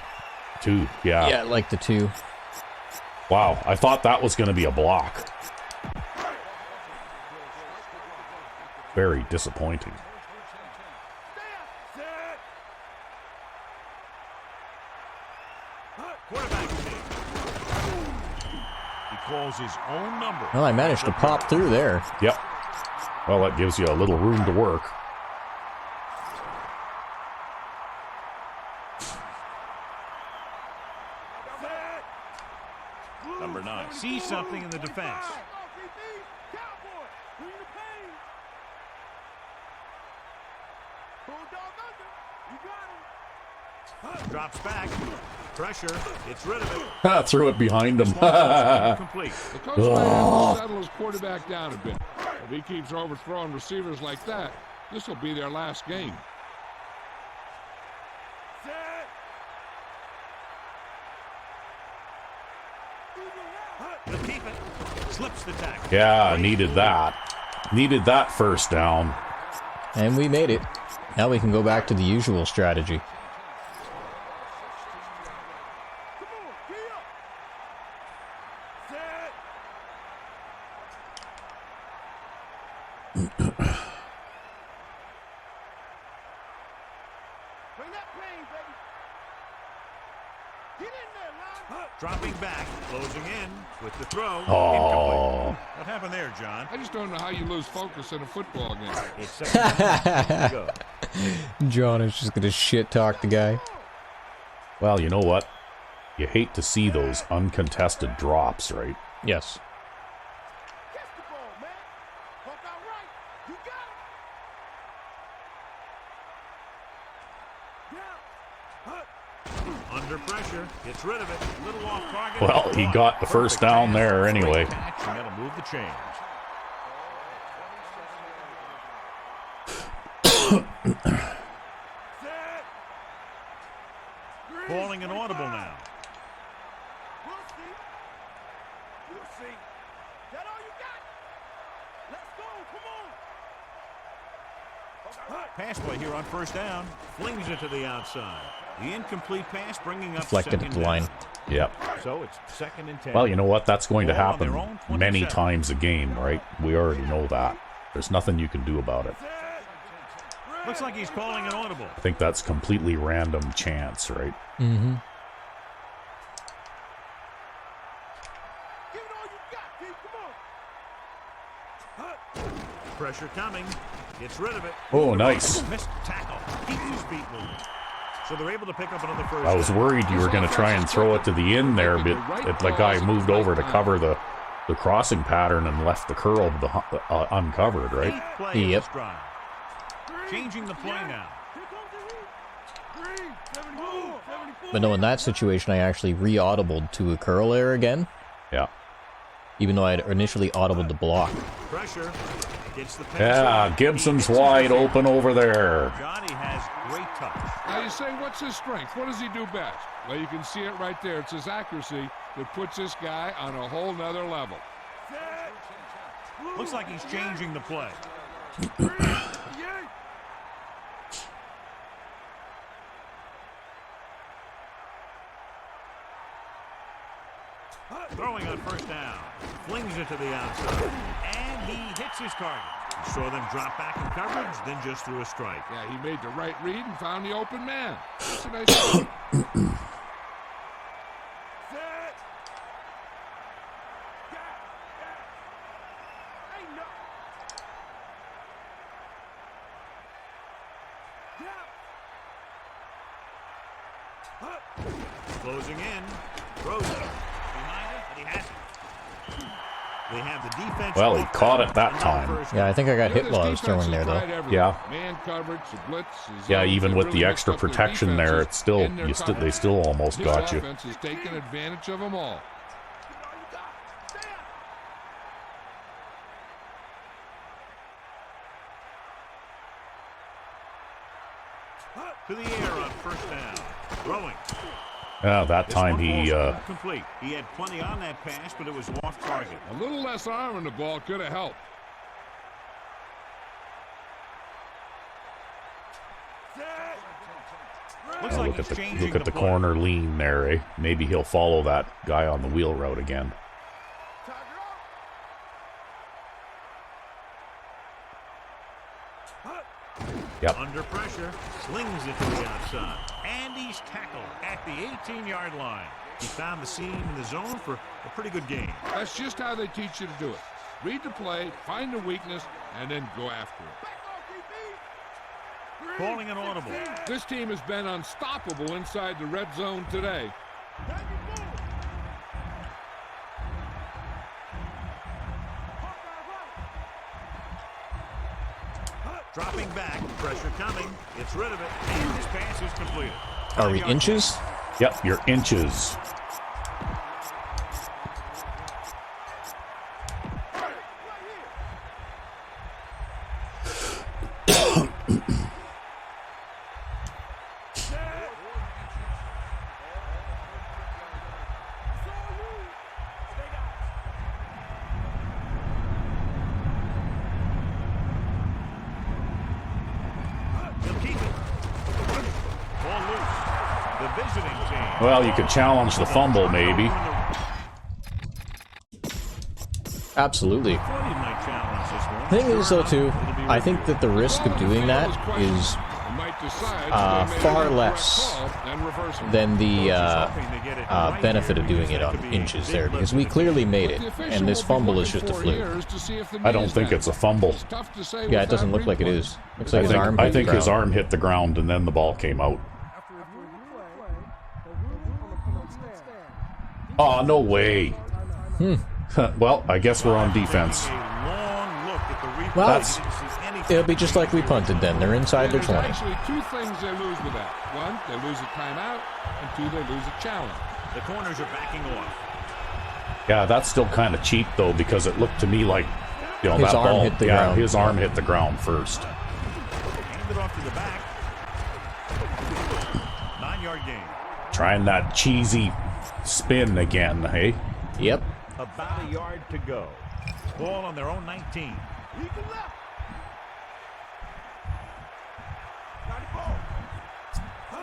Speaker 2: too. Yeah.
Speaker 1: Yeah, like the 2.
Speaker 2: Wow, I thought that was going to be a block. Very disappointing.
Speaker 3: He calls his own number.
Speaker 1: Well, I managed to pop through there.
Speaker 2: Yep. Well, that gives you a little room to work.
Speaker 3: Number 9 sees something in the defense. Drops back. Pressure. It's rid of it.
Speaker 2: Threw it behind him.
Speaker 3: Complete.
Speaker 4: The coach might have to settle his quarterback down a bit. If he keeps overthrowing receivers like that, this will be their last game.
Speaker 3: He'll keep it. Slips the tackle.
Speaker 2: Yeah, needed that. Needed that first down.
Speaker 1: And we made it. Now we can go back to the usual strategy.
Speaker 3: Dropping back, closing in with the throw.
Speaker 2: Oh.
Speaker 3: What happened there, John?
Speaker 4: I just don't know how you lose focus in a football game.
Speaker 3: It's second down. Go.
Speaker 1: John is just gonna shit talk the guy.
Speaker 2: Well, you know what? You hate to see those uncontested drops, right?
Speaker 1: Yes.
Speaker 3: Under pressure, gets rid of it. A little off target.
Speaker 2: Well, he got the first down there anyway.
Speaker 3: And that'll move the chains. Calling an audible now. Pass play here on first down. Flings it to the outside. The incomplete pass bringing up
Speaker 1: Deflected at the line.
Speaker 2: Yep.
Speaker 3: So it's 2nd and 10.
Speaker 2: Well, you know what? That's going to
Speaker 3: Ball on their
Speaker 2: happen
Speaker 3: own 27.
Speaker 2: many times a game, right? We already know that. There's nothing you can do about it.
Speaker 3: Looks like he's calling an audible.
Speaker 2: I think that's completely random chance, right?
Speaker 1: Mm-hmm.
Speaker 3: Pressure coming. Gets rid of it.
Speaker 2: Oh, nice.
Speaker 3: Missed tackle. Keeps his feet moving. So they're able to pick up another first
Speaker 2: I was
Speaker 3: down.
Speaker 2: worried you were going to try and throw it to the end there, but the guy moved over to cover the crossing pattern and left the curl uncovered, right?
Speaker 3: 8th play of
Speaker 1: Yep.
Speaker 3: this drive. Changing the play now.
Speaker 1: But no, in that situation, I actually re-audibled to a curl there again,
Speaker 2: Yeah.
Speaker 1: even though I had initially audibled the block.
Speaker 3: Pressure. Gets the pass
Speaker 2: Yeah,
Speaker 3: out.
Speaker 2: Gibson's
Speaker 3: He gets
Speaker 2: wide
Speaker 3: it.
Speaker 2: open over there.
Speaker 3: Johnny has great touch.
Speaker 4: Now you say, what's his strength? What does he do best? Well, you can see it right there. It's his accuracy that puts this guy on a whole nother level.
Speaker 3: Looks like he's changing the play. Throwing on first down. Flings it to the outside. And he hits his target. He saw them drop back in coverage, then just threw a strike.
Speaker 4: Yeah, he made the right read and found the open man. That's a nice play.
Speaker 3: Closing in. Throws it. Behind him, and he has it. They have the defense.
Speaker 2: Well, he caught it that time.
Speaker 1: Yeah, I think I got hit while I was throwing there, though.
Speaker 2: Yeah.
Speaker 4: Man coverage, blitz,
Speaker 2: Yeah, even with the extra protection there, it's still they still almost got you.
Speaker 4: Offense has taken advantage of them all.
Speaker 3: To the air on first down. Throwing.
Speaker 2: Yeah, that time he
Speaker 3: complete. He had plenty on that pass, but it was off target.
Speaker 4: A little less arm on the ball could have helped.
Speaker 3: Looks like he's changing
Speaker 2: look at the
Speaker 3: play.
Speaker 2: corner lean there, eh? Maybe he'll follow that guy on the wheel route again. Yep.
Speaker 3: Under pressure, slings it to the outside. And he's tackled at the 18-yard line. He found the seam in the zone for a pretty good game.
Speaker 4: That's just how they teach you to do it. Read the play, find the weakness, and then go after it.
Speaker 3: Calling an audible.
Speaker 4: This team has been unstoppable inside the red zone today.
Speaker 3: Dropping back, pressure coming. Gets rid of it, and his pass is completed.
Speaker 1: Are we inches?
Speaker 2: Yep, you're inches. Well, you could challenge the fumble, maybe.
Speaker 1: Absolutely. Thing is, though, too, I think that the risk of doing that is far less than the benefit of doing it on inches there, because we clearly made it, and this fumble is just a fluke.
Speaker 2: I don't think it's a fumble.
Speaker 1: Yeah, it doesn't look like it is. Looks like his arm hit
Speaker 2: I think
Speaker 1: the
Speaker 2: his
Speaker 1: ground.
Speaker 2: arm hit the ground and then the ball came out. Oh, no way. Well, I guess we're on defense.
Speaker 1: Well, it'll be just like we punted then. They're inside their 20.
Speaker 4: There's actually two things they lose with that. One, they lose a timeout, and two, they lose a challenge.
Speaker 3: The corners are backing off.
Speaker 2: Yeah, that's still kind of cheap, though, because it looked to me like, you know,
Speaker 1: His
Speaker 2: that
Speaker 1: arm
Speaker 2: ball,
Speaker 1: hit the
Speaker 2: yeah,
Speaker 1: ground.
Speaker 2: his arm hit the ground first.
Speaker 3: Hand it off to the back. 9-yard gain.
Speaker 2: Trying that cheesy spin again, hey?
Speaker 1: Yep.
Speaker 3: About a yard to go. Ball on their own 19.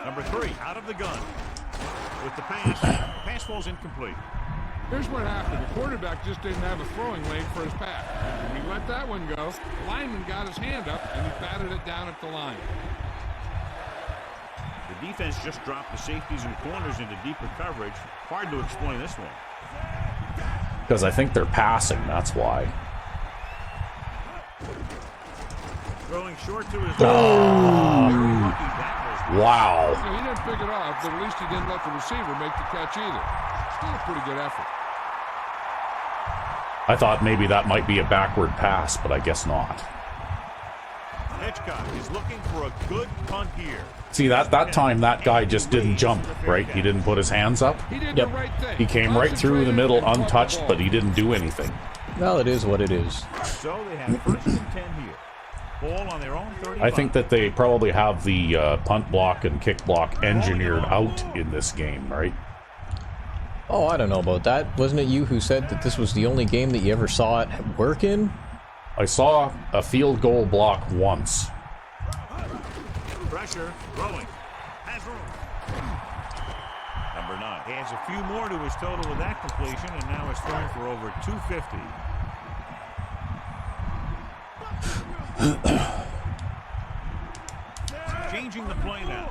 Speaker 3: Number 3 out of the gun. With the pass. Pass falls incomplete.
Speaker 4: Here's what happened. The quarterback just didn't have a throwing lane for his pass. When he let that one go, the lineman got his hand up, and he batted it down at the line.
Speaker 3: The defense just dropped the safeties and corners into deeper coverage. Hard to explain this one.
Speaker 2: Because I think they're passing, that's why.
Speaker 3: Throwing short to his
Speaker 2: Wow.
Speaker 4: You know, he didn't pick it off, but at least he didn't let the receiver make the catch either. Still a pretty good effort.
Speaker 2: I thought maybe that might be a backward pass, but I guess not.
Speaker 3: Hitchcock is looking for a good punt here.
Speaker 2: See, that time that guy just didn't jump, right? He didn't put his hands up.
Speaker 4: He did the right thing.
Speaker 2: He came right through the middle untouched, but he didn't do anything.
Speaker 1: Well, it is what it is.
Speaker 3: So they have first and 10 here. Ball on their own 35.
Speaker 2: I think that they probably have the punt block and kick block engineered out in this game, right?
Speaker 1: Oh, I don't know about that. Wasn't it you who said that this was the only game that you ever saw it work in?
Speaker 2: I saw a field goal block once.
Speaker 3: Pressure, throwing. Has room. Number 9. He adds a few more to his total with that completion, and now is thrown for over 250. Changing the play now.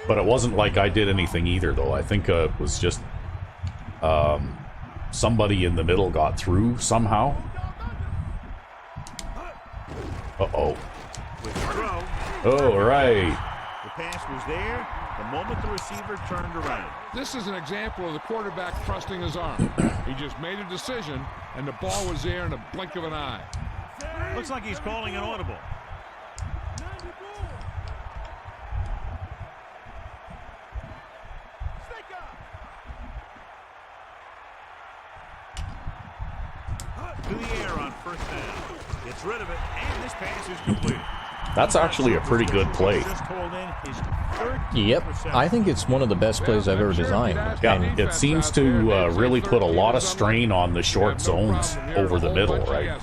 Speaker 2: But it wasn't like I did anything either, though. I think it was just somebody in the middle got through somehow. Uh-oh.
Speaker 3: With the throw.
Speaker 2: Oh, right.
Speaker 3: The pass was there. The the moment the receiver turned around.
Speaker 4: This is an example of the quarterback trusting his arm. He just made a decision, and the ball was there in a blink of an eye.
Speaker 3: Looks like he's calling an audible. To the air on first down. Gets rid of it, and this pass is completed.
Speaker 2: That's actually a pretty good play.
Speaker 1: Yep, I think it's one of the best plays I've ever designed.
Speaker 2: Yeah, it seems to really put a lot of strain on the short zones over the middle, right?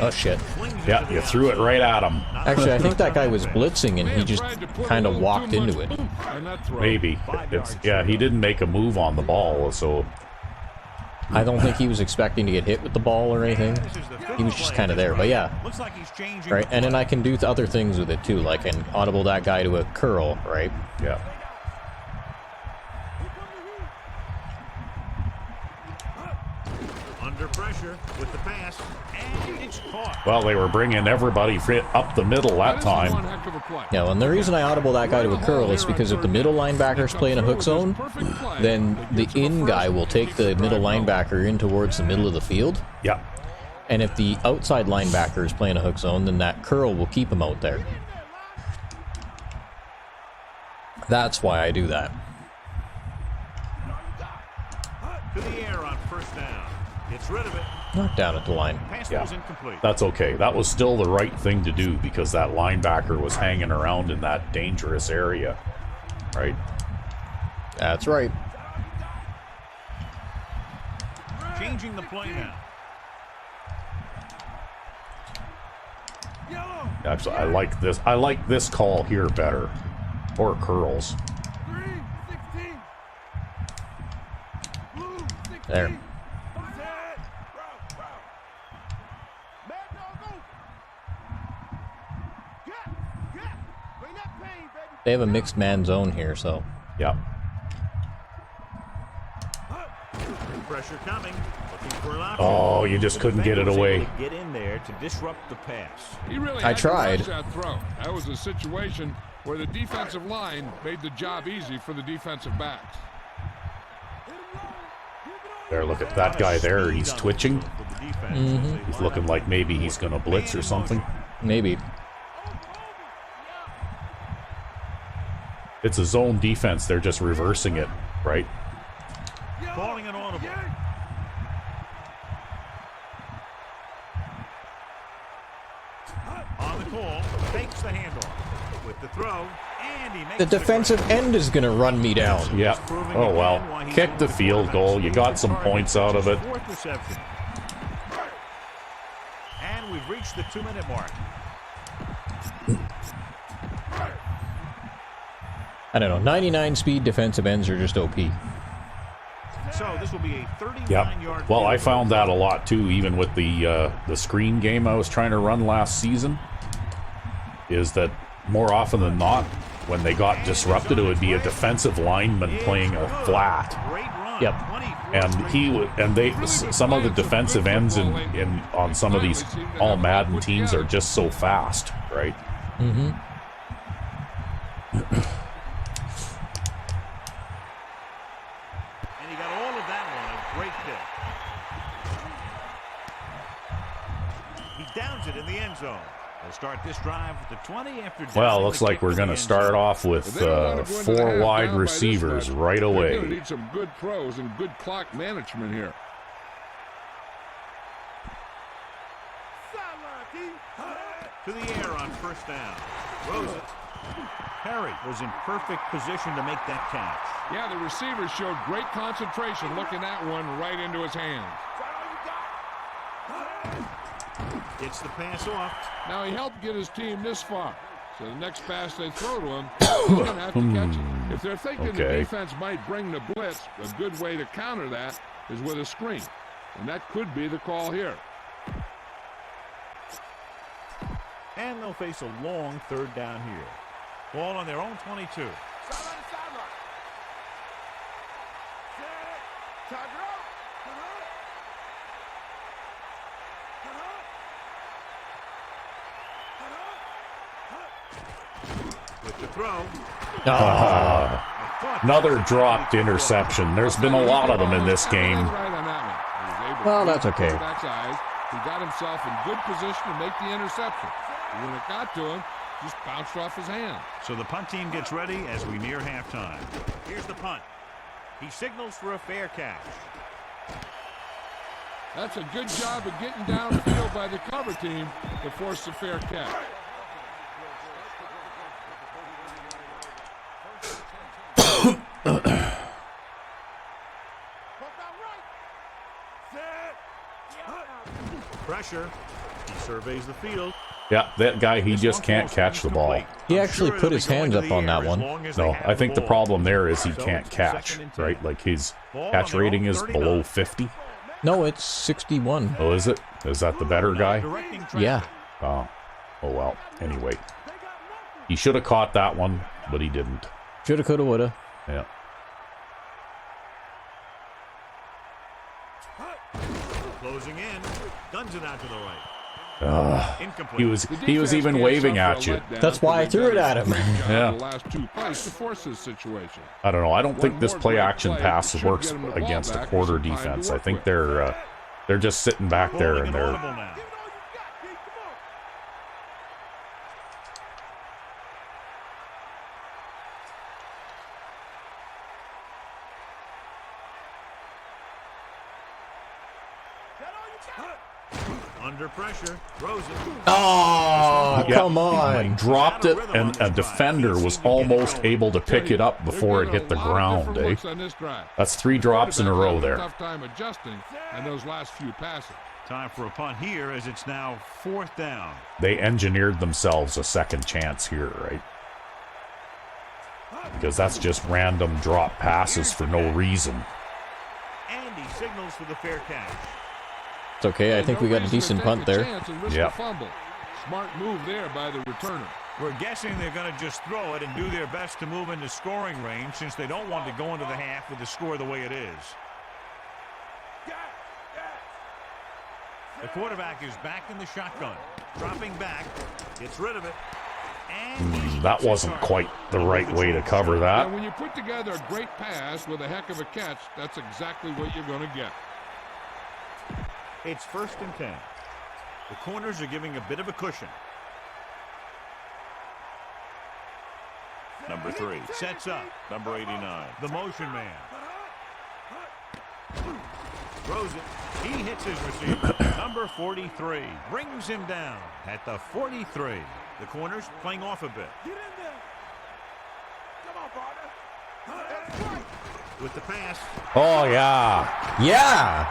Speaker 1: Oh, shit.
Speaker 2: Yeah, you threw it right at him.
Speaker 1: Actually, I think that guy was blitzing, and he just kind of walked into it.
Speaker 2: Maybe. Yeah, he didn't make a move on the ball, so...
Speaker 1: I don't think he was expecting to get hit with the ball or anything. He was just kind of there, but yeah. Right, and then I can do other things with it, too, like I can audible that guy to a curl, right?
Speaker 2: Yeah.
Speaker 3: Under pressure with the pass, and it's caught.
Speaker 2: Well, they were bringing everybody up the middle that time.
Speaker 1: Yeah, and the reason I audible that guy to a curl is because if the middle linebacker's playing a hook zone, then the in guy will take the middle linebacker in towards the middle of the field.
Speaker 2: Yeah.
Speaker 1: And if the outside linebacker is playing a hook zone, then that curl will keep him out there. That's why I do that.
Speaker 3: To the air on first down. Gets rid of it.
Speaker 1: Not down at the line.
Speaker 2: Yeah, that's okay. That was still the right thing to do because that linebacker was hanging around in that dangerous area, right?
Speaker 1: That's right.
Speaker 3: Changing the play now.
Speaker 2: Actually, I like this. I like this call here better. Or curls.
Speaker 1: There. They have a mixed man zone here, so.
Speaker 2: Yeah.
Speaker 3: Pressure coming. Looking for an option.
Speaker 2: Oh, you just couldn't get it away.
Speaker 3: Get in there to disrupt the pass.
Speaker 4: He really
Speaker 1: I tried.
Speaker 4: That throw. That was a situation where the defensive line made the job easy for the defensive backs.
Speaker 2: There, look at that guy there. He's twitching. He's looking like maybe he's going to blitz or something.
Speaker 1: Maybe.
Speaker 2: It's a zone defense. They're just reversing it, right?
Speaker 3: Calling an audible. On the call, fakes the handoff with the throw, and he makes
Speaker 1: The defensive end is going to run me down.
Speaker 2: Yeah. Oh, well. Kick the field goal. You got some points out of it.
Speaker 3: Fourth reception. And we've reached the 2-minute mark.
Speaker 1: I don't know. 99 speed defensive ends are just OP.
Speaker 3: So this will be a 39-yard.
Speaker 2: Yeah. Well, I found that a lot too, even with the screen game I was trying to run last season. Is that more often than not, when they got disrupted, it would be a defensive lineman playing a flat.
Speaker 1: Yep.
Speaker 2: And some of the defensive ends on some of these all Madden teams are just so fast, right?
Speaker 1: Mm-hmm.
Speaker 3: And he got all of that one. A great pick. He downs it in the end zone. They'll start this drive with the 20 after.
Speaker 2: Well, looks like we're going to start off with 4 wide receivers right away.
Speaker 4: They need some good throws and good clock management here.
Speaker 3: To the air on first down. Throws it. Perry was in perfect position to make that catch.
Speaker 4: Yeah, the receiver showed great concentration looking that one right into his hands.
Speaker 3: Gets the pass off.
Speaker 4: Now he helped get his team this far. So the next pass they throw to him, he's going to have to catch it. If they're thinking the defense might bring the blitz, a good way to counter that is with a screen. And that could be the call here.
Speaker 3: And they'll face a long third down here. Ball on their own 22. With the throw.
Speaker 2: Another dropped interception. There's been a lot of them in this game.
Speaker 1: Well, that's okay.
Speaker 4: He got himself in good position to make the interception. When it got to him, just bounced off his hand.
Speaker 3: So the punt team gets ready as we near halftime. Here's the punt. He signals for a fair catch.
Speaker 4: That's a good job of getting downfield by the cover team to force the fair catch.
Speaker 3: Pressure. He surveys the field.
Speaker 2: Yeah, that guy, he just can't catch the ball.
Speaker 1: He actually put his hands up on that one.
Speaker 2: No, I think the problem there is he can't catch, right? Like his catch rating is below 50.
Speaker 1: No, it's 61.
Speaker 2: Oh, is it? Is that the better guy?
Speaker 1: Yeah.
Speaker 2: Oh well. Anyway, he should have caught that one, but he didn't.
Speaker 1: Shoulda, coulda, woulda.
Speaker 2: Yeah.
Speaker 3: Closing in. Guns it out to the right.
Speaker 2: He was even waving at you.
Speaker 1: That's why I threw it at him.
Speaker 2: Yeah.
Speaker 4: The last 2 plays to force this situation.
Speaker 2: I don't know. I don't think this play action pass works against a quarter defense. I think they're just sitting back there and they're.
Speaker 3: Under pressure, throws it.
Speaker 1: Oh,
Speaker 2: Yeah,
Speaker 1: come on.
Speaker 2: Dropped it, and a defender was almost able to pick it up before it hit the ground, eh? That's 3 drops in a row there.
Speaker 4: Tough time adjusting on those last few passes.
Speaker 3: Time for a punt here as it's now 4th down.
Speaker 2: They engineered themselves a second chance here, right? Because that's just random drop passes for no reason.
Speaker 3: And he signals for the fair catch.
Speaker 1: It's okay. I think we got a decent punt there.
Speaker 2: Yeah.
Speaker 4: Smart move there by the returner.
Speaker 3: We're guessing they're going to just throw it and do their best to move into scoring range since they don't want to go into the half with the score the way it is. The quarterback is back in the shotgun. Dropping back. Gets rid of it. And
Speaker 2: That wasn't quite the right way to cover that.
Speaker 4: And when you put together a great pass with a heck of a catch, that's exactly what you're going to get.
Speaker 3: It's 1st and 10. The corners are giving a bit of a cushion. Number 3 sets up. Number 89, the motion man. Throws it. He hits his receiver. Number 43 brings him down at the 43. The corners playing off a bit. Get in there. Come on, partner. With the pass.
Speaker 2: Oh, yeah.
Speaker 1: Yeah.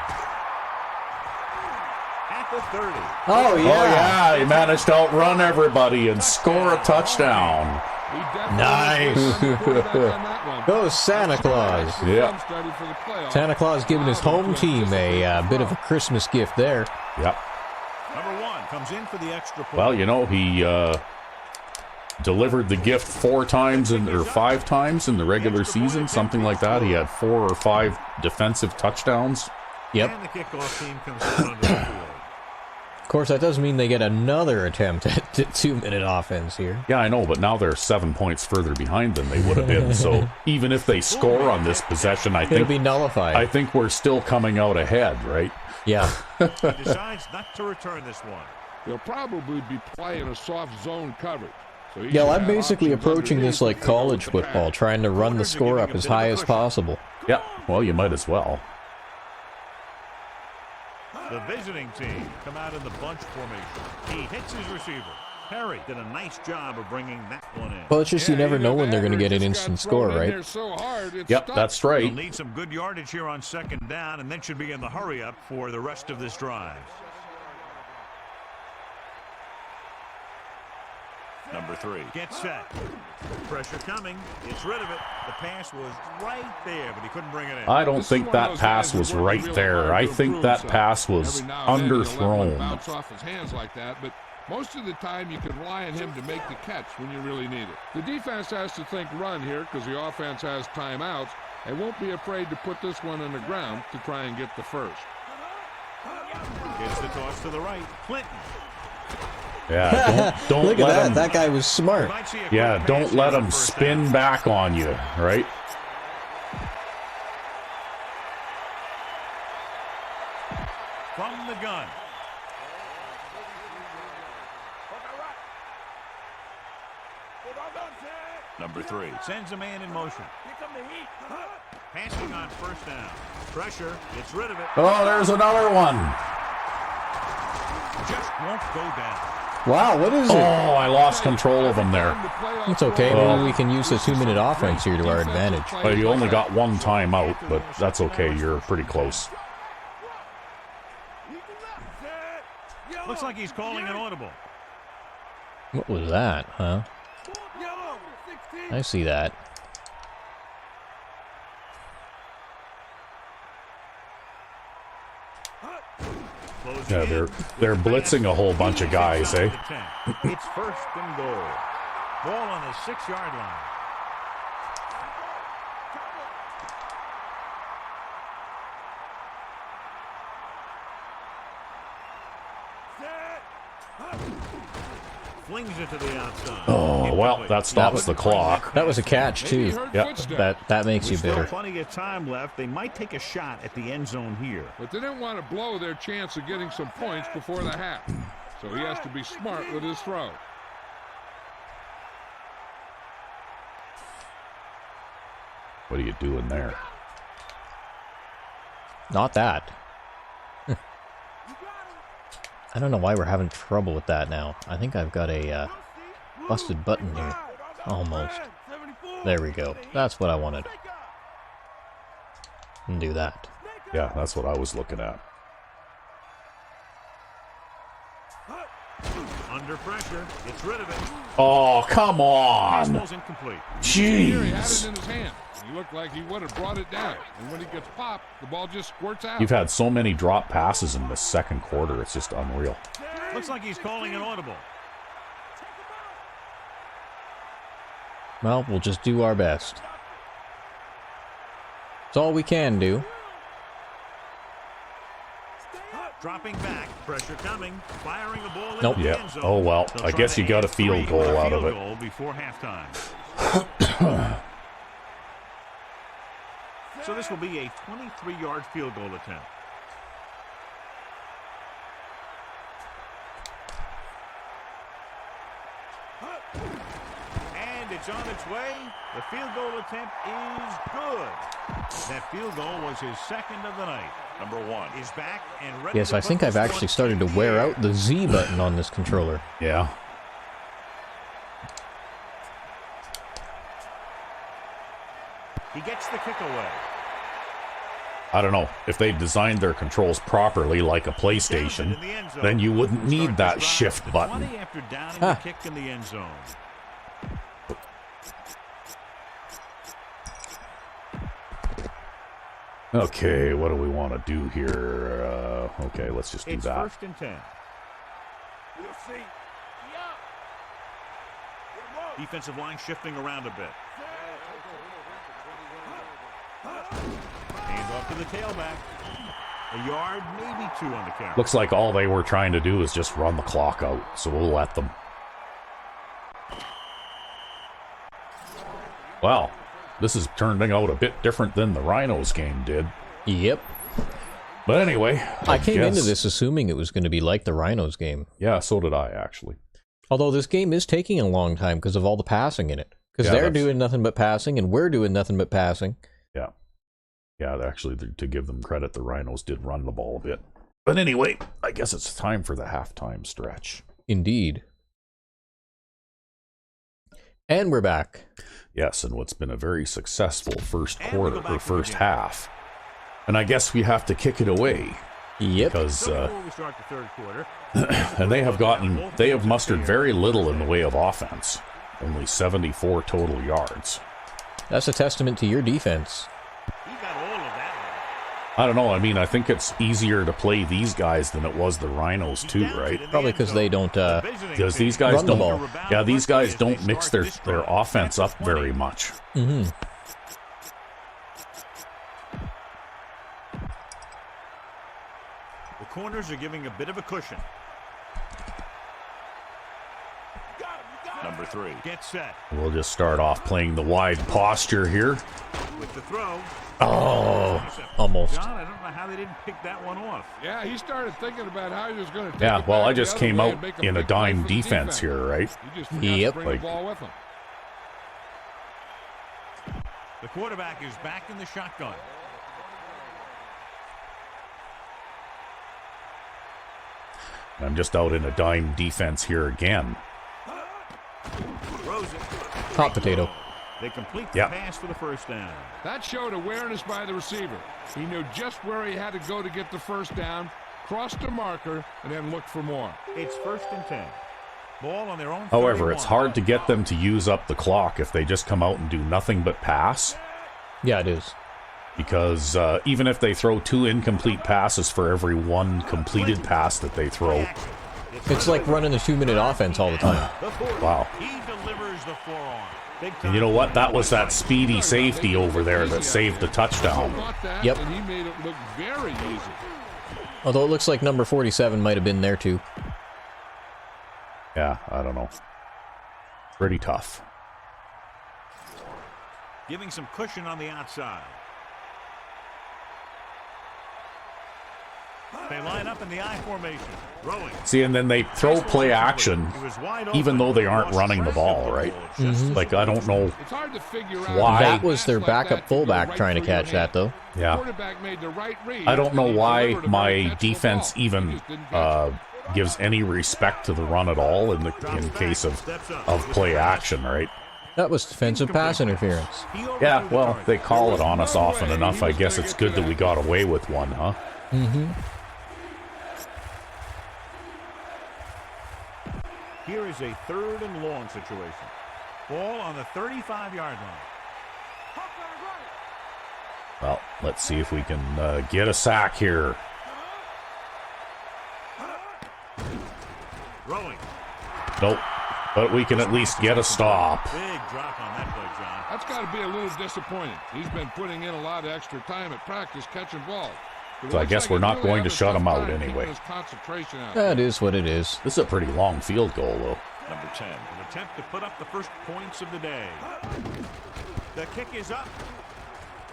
Speaker 3: At the 30.
Speaker 1: Oh, yeah.
Speaker 2: Oh, yeah. He managed to outrun everybody and score a touchdown.
Speaker 1: Nice. Go Santa Claus.
Speaker 2: Yeah.
Speaker 1: Santa Claus giving his home team a bit of a Christmas gift there.
Speaker 2: Yep.
Speaker 3: Number 1 comes in for the extra point.
Speaker 2: Well, you know, he delivered the gift 4 times or 5 times in the regular season, something like that. He had 4 or 5 defensive touchdowns.
Speaker 1: Yep.
Speaker 3: And the kickoff team comes in under the field.
Speaker 1: Of course, that doesn't mean they get another attempt at 2-minute offense here.
Speaker 2: Yeah, I know, but now they're 7 points further behind than they would have been. So even if they score on this possession, I
Speaker 1: It'll
Speaker 2: think
Speaker 1: be nullified.
Speaker 2: I think we're still coming out ahead, right?
Speaker 1: Yeah.
Speaker 3: He decides not to return this one.
Speaker 4: He'll probably be playing a soft zone coverage. So
Speaker 1: Yeah, I'm basically approaching this like college football, trying to run the score up as high as possible.
Speaker 2: Yeah, well, you might as well.
Speaker 3: The visiting team come out in the bunch formation. He hits his receiver. Perry did a nice job of bringing that one in.
Speaker 1: Well, it's just you never know when they're going to get an instant score, right?
Speaker 2: Yep, that's right.
Speaker 3: They'll need some good yardage here on 2nd down, and then should be in the hurry up for the rest of this drive. Number 3 gets set. Pressure coming. Gets rid of it. The pass was right there, but he couldn't bring it in.
Speaker 2: I don't think that pass was right there. I think that pass was underthrown.
Speaker 4: Off his hands like that, but most of the time you can rely on him to make the catch when you really need it. The defense has to think run here because the offense has timeouts, They won't be afraid to put this one on the ground to try and get the first.
Speaker 3: Gets the toss to the right. Clinton.
Speaker 2: Yeah, don't
Speaker 1: Look at
Speaker 2: let
Speaker 1: that.
Speaker 2: him.
Speaker 1: That guy was smart.
Speaker 3: Might see a
Speaker 2: Yeah,
Speaker 3: quick
Speaker 2: don't
Speaker 3: pass
Speaker 2: let
Speaker 3: here in
Speaker 2: him
Speaker 3: the first
Speaker 2: spin
Speaker 3: half.
Speaker 2: back on you, right?
Speaker 3: From the gun. Number 3 sends a man in motion. Passing on first down. Pressure. Gets rid of it.
Speaker 2: Oh, there's another one.
Speaker 3: Just won't go down.
Speaker 1: Wow, what is
Speaker 2: Oh,
Speaker 1: it?
Speaker 2: I lost control of him there.
Speaker 1: It's okay. Maybe we can use the 2-minute offense here to our advantage.
Speaker 2: Well, you only got one timeout, but that's okay. You're pretty close.
Speaker 3: Looks like he's calling an audible.
Speaker 1: What was that, huh? I see that.
Speaker 2: Yeah, they're blitzing a whole bunch of guys, eh?
Speaker 3: It's first and goal. Ball on the 6-yard line. Flings it to the outside.
Speaker 2: Oh, well, that stops the clock.
Speaker 1: That was a catch, too.
Speaker 2: Yep.
Speaker 1: That makes you
Speaker 3: Still
Speaker 1: bitter.
Speaker 3: plenty of time left. They might take a shot at the end zone here.
Speaker 4: But they didn't want to blow their chance of getting some points before the half. So he has to be smart with his throw.
Speaker 2: What are you doing there?
Speaker 1: Not that. I don't know why we're having trouble with that now. I think I've got a busted button here. Almost. There we go. That's what I wanted. And do that.
Speaker 2: Yeah, that's what I was looking at.
Speaker 3: Under pressure, gets rid of it.
Speaker 2: Oh, come on.
Speaker 3: Ball's incomplete.
Speaker 4: Here he had it
Speaker 2: Jeez.
Speaker 4: in his hand. He looked like he would have brought it down. And when he gets popped, the ball just squirts out.
Speaker 2: You've had so many drop passes in the second quarter. It's just unreal.
Speaker 3: Looks like he's calling an audible.
Speaker 1: Well, we'll just do our best. It's all we can do.
Speaker 3: Dropping back, pressure coming, firing a ball
Speaker 1: Nope.
Speaker 3: into the
Speaker 2: Yep.
Speaker 3: end zone.
Speaker 2: Oh, well,
Speaker 3: They'll
Speaker 2: I
Speaker 3: try
Speaker 2: guess
Speaker 3: to
Speaker 2: you got a
Speaker 3: add
Speaker 2: field goal out of
Speaker 3: field
Speaker 2: it.
Speaker 3: goal before halftime. So this will be a 23-yard field goal attempt. And it's on its way. The field goal attempt is good. That field goal was his second of the night. Number 1 is back and ready.
Speaker 1: Yes,
Speaker 3: to
Speaker 1: I think
Speaker 3: put
Speaker 1: I've
Speaker 3: this
Speaker 1: actually
Speaker 3: one
Speaker 1: started to
Speaker 3: in the
Speaker 1: wear
Speaker 3: air.
Speaker 1: out the Z button on this controller.
Speaker 2: Yeah.
Speaker 3: He gets the kick away.
Speaker 2: I don't know. If they designed their controls properly like a PlayStation,
Speaker 3: In the end zone.
Speaker 2: then you wouldn't
Speaker 3: Start
Speaker 2: need
Speaker 3: this
Speaker 2: that
Speaker 3: drive
Speaker 2: shift
Speaker 3: to
Speaker 2: button.
Speaker 3: 20 after downing
Speaker 1: Ah.
Speaker 3: the kick in the end zone.
Speaker 2: Okay, what do we want to do here? Okay, let's just do
Speaker 3: It's
Speaker 2: that.
Speaker 3: first and 10. Defensive line shifting around a bit. Hands off to the tailback. A yard, maybe 2 on the count.
Speaker 2: Looks like all they were trying to do is just run the clock out, so we'll let them. Well, this is turning out a bit different than the Rhinos game did.
Speaker 1: Yep.
Speaker 2: But anyway,
Speaker 1: I came
Speaker 2: guess-
Speaker 1: into this assuming it was going to be like the Rhinos game.
Speaker 2: Yeah, so did I, actually.
Speaker 1: Although this game is taking a long time because of all the passing in it. Because
Speaker 2: Yeah,
Speaker 1: they're
Speaker 2: that's-
Speaker 1: doing nothing but passing, and we're doing nothing but passing.
Speaker 2: Yeah. Yeah, actually, to give them credit, the Rhinos did run the ball a bit. But anyway, I guess it's time for the halftime stretch.
Speaker 1: Indeed. And we're back.
Speaker 2: Yes, and what's been a very successful first
Speaker 3: And we
Speaker 2: quarter,
Speaker 3: go back
Speaker 2: or
Speaker 3: to
Speaker 2: first
Speaker 3: the game.
Speaker 2: half. And I guess we have to kick it away.
Speaker 1: Yep.
Speaker 2: Because,
Speaker 3: So before we start the third quarter,
Speaker 2: and they have mustered very little in the way of offense. Only 74 total yards.
Speaker 1: That's a testament to your defense.
Speaker 3: he got all of that.
Speaker 2: I don't know, I mean, I think it's easier to play these guys than it was the Rhinos too, right?
Speaker 1: Probably because they don't,
Speaker 2: Because these guys
Speaker 1: Run the
Speaker 2: don't,
Speaker 1: ball.
Speaker 2: yeah, these guys don't mix their offense up very much.
Speaker 1: Mm-hmm.
Speaker 3: The corners are giving a bit of a cushion. Number 3. Get set.
Speaker 2: We'll just start off playing the wide posture here.
Speaker 3: With the throw.
Speaker 1: Oh, almost.
Speaker 3: John, I don't know how they didn't pick that one off.
Speaker 4: Yeah, he started thinking about how he was going to take
Speaker 2: Yeah,
Speaker 4: it
Speaker 2: well,
Speaker 4: back
Speaker 2: I just
Speaker 4: the
Speaker 2: came
Speaker 4: other way
Speaker 2: out
Speaker 4: and make
Speaker 2: in a
Speaker 4: big play
Speaker 2: dime
Speaker 4: for the
Speaker 2: defense here, right?
Speaker 4: He just forgot
Speaker 1: Yep.
Speaker 4: to bring the ball with him.
Speaker 3: The quarterback is back in the shotgun.
Speaker 2: I'm just out in a dime defense here again.
Speaker 3: Throws it.
Speaker 1: Hot potato.
Speaker 3: They complete the pass for the first down.
Speaker 4: That showed awareness by the receiver. He knew just where he had to go to get the first down, crossed the marker, and then looked for more.
Speaker 3: It's 1st and 10. Ball on their own.
Speaker 2: However, it's hard to get them to use up the clock if they just come out and do nothing but pass.
Speaker 1: Yeah, it is.
Speaker 2: Because even if they throw 2 incomplete passes for every 1 completed pass that they throw.
Speaker 1: It's like running a 2-minute offense all the time.
Speaker 2: Wow.
Speaker 3: He delivers the forearm.
Speaker 2: And you know what? That was that speedy safety over there that saved the touchdown.
Speaker 1: Yep.
Speaker 4: And he made it look very easy.
Speaker 1: Although it looks like number 47 might have been there too.
Speaker 2: Yeah, I don't know. Pretty tough.
Speaker 3: Giving some cushion on the outside. They line up in the I formation. Rolling.
Speaker 2: See, and then they throw play action even though they aren't running the ball, right?
Speaker 1: Mm-hmm.
Speaker 2: Like, I don't know
Speaker 4: It's hard to figure out
Speaker 2: why.
Speaker 1: That was their backup fullback trying to catch that, though.
Speaker 2: Yeah.
Speaker 4: Quarterback made the right read,
Speaker 2: I don't know
Speaker 4: and he
Speaker 2: why
Speaker 4: delivered a
Speaker 2: my
Speaker 4: very catchable
Speaker 2: defense
Speaker 4: ball. He
Speaker 2: even
Speaker 4: just didn't catch it.
Speaker 2: gives any respect to the run at all in case of play action, right?
Speaker 1: That was defensive pass interference.
Speaker 2: Yeah, well, they call it on us often enough. I guess it's good that we got away with one, huh?
Speaker 1: Mm-hmm.
Speaker 3: Here is a 3rd and long situation. Ball on the 35-yard line.
Speaker 2: Well, let's see if we can get a sack here.
Speaker 3: Rolling.
Speaker 2: Nope. But we can at least get a stop.
Speaker 3: Big drop on that play, John.
Speaker 4: That's got to be a little disappointing. He's been putting in a lot of extra time at practice catching balls.
Speaker 2: So I guess we're not going to shut him out anyway.
Speaker 1: That is what it is.
Speaker 2: This is a pretty long field goal, though.
Speaker 3: Number 10, an attempt to put up the first points of the day. The kick is up.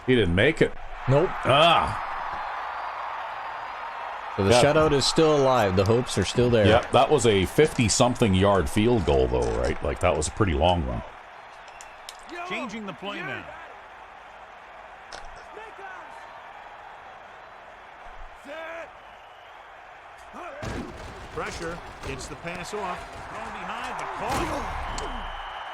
Speaker 2: He didn't make it.
Speaker 1: Nope.
Speaker 2: Ah!
Speaker 1: So the shutout is still alive. The hopes are still there.
Speaker 2: Yep, that was a 50-something yard field goal, though, right? Like, that was a pretty long one.
Speaker 3: Changing the play now. Pressure gets the pass off. Thrown behind, but caught.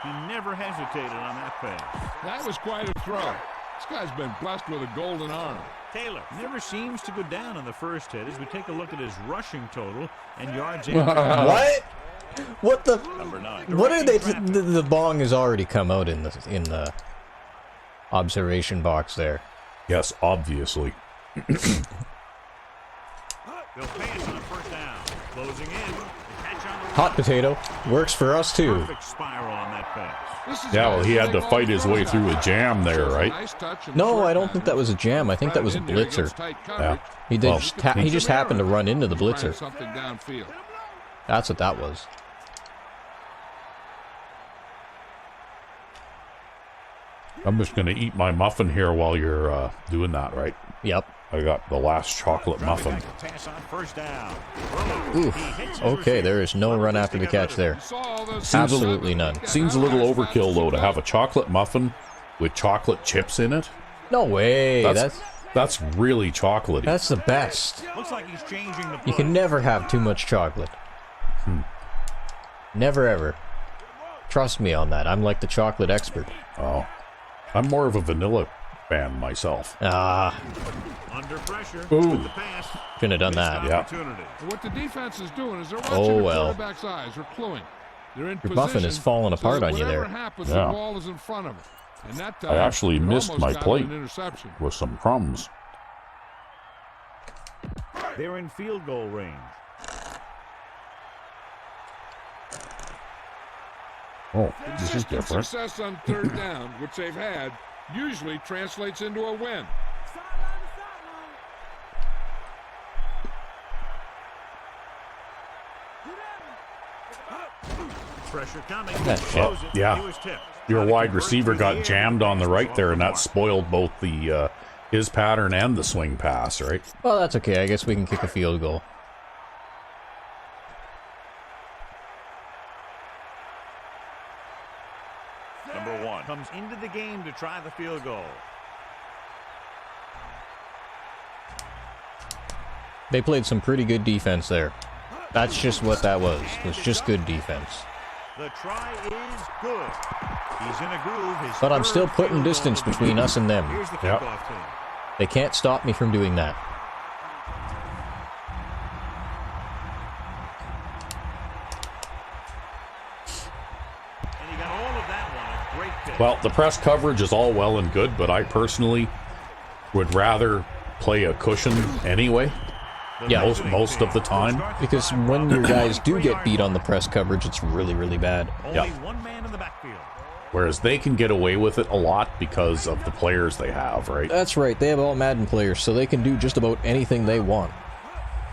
Speaker 3: He never hesitated on that pass.
Speaker 4: That was quite a throw. This guy's been blessed with a golden arm.
Speaker 3: Taylor never seems to go down on the first hit as we take a look at his rushing total and yards in.
Speaker 1: What? What the?
Speaker 3: Number 9.
Speaker 1: What are they? The bong has already come out in the observation box there.
Speaker 2: Yes, obviously.
Speaker 3: They'll pass on first down. Closing in. Catch on the
Speaker 1: Hot potato works for us too.
Speaker 3: perfect spiral on that pass.
Speaker 2: Yeah, well, he had to fight his way through a jam there, right?
Speaker 1: No, I don't think that was a jam. I think that was a blitzer.
Speaker 2: Yeah.
Speaker 1: He did. He just happened to run into the blitzer.
Speaker 4: Something downfield.
Speaker 1: That's what that was.
Speaker 2: I'm just going to eat my muffin here while you're doing that, right?
Speaker 1: Yep.
Speaker 2: I got the last chocolate muffin.
Speaker 3: Pass on first down.
Speaker 1: Oof. Okay, there is no run after the catch there. Absolutely none.
Speaker 2: Seems a little overkill, though, to have a chocolate muffin with chocolate chips in it.
Speaker 1: No way.
Speaker 2: That's really chocolatey.
Speaker 1: That's the best.
Speaker 3: Looks like he's changing the play.
Speaker 1: You can never have too much chocolate. Never ever. Trust me on that. I'm like the chocolate expert.
Speaker 2: Oh. I'm more of a vanilla fan myself.
Speaker 1: Ah.
Speaker 3: Under pressure.
Speaker 2: Ooh.
Speaker 3: With the pass.
Speaker 1: Shouldn't have done that.
Speaker 2: Yeah.
Speaker 4: What the defense is doing is they're watching the quarterback's eyes. They're cluing. They're in
Speaker 1: Your muffin is falling apart on you there.
Speaker 4: Happens,
Speaker 2: Yeah.
Speaker 4: the ball is in front of it. And that time,
Speaker 2: I actually missed
Speaker 4: almost
Speaker 2: my
Speaker 4: got
Speaker 2: plate
Speaker 4: an interception.
Speaker 2: with some crumbs.
Speaker 3: They're in field goal range.
Speaker 2: Oh, this is
Speaker 4: Consistent
Speaker 2: different.
Speaker 4: success on third down, which they've had, usually translates into a win.
Speaker 3: Pressure coming.
Speaker 2: Oh, yeah. Your wide receiver got jammed on the right there, and that spoiled both the his pattern and the swing pass, right?
Speaker 1: Well, that's okay. I guess we can kick a field goal.
Speaker 3: Number 1 comes into the game to try the field goal.
Speaker 1: They played some pretty good defense there. That's just what that was. It was just good defense.
Speaker 3: The try is good. He's in a groove.
Speaker 1: But I'm still putting distance between us and them.
Speaker 3: Here's the kickoff team.
Speaker 1: They can't stop me from doing that.
Speaker 3: And he got all of that one. A great pick.
Speaker 2: Well, the press coverage is all well and good, but I personally would rather play a cushion anyway.
Speaker 1: Yeah,
Speaker 2: most of the time.
Speaker 1: Because when your guys do get beat on the press coverage, it's really, really bad.
Speaker 3: Only one man in the backfield.
Speaker 2: Whereas they can get away with it a lot because of the players they have, right?
Speaker 1: That's right. They have all Madden players, so they can do just about anything they want.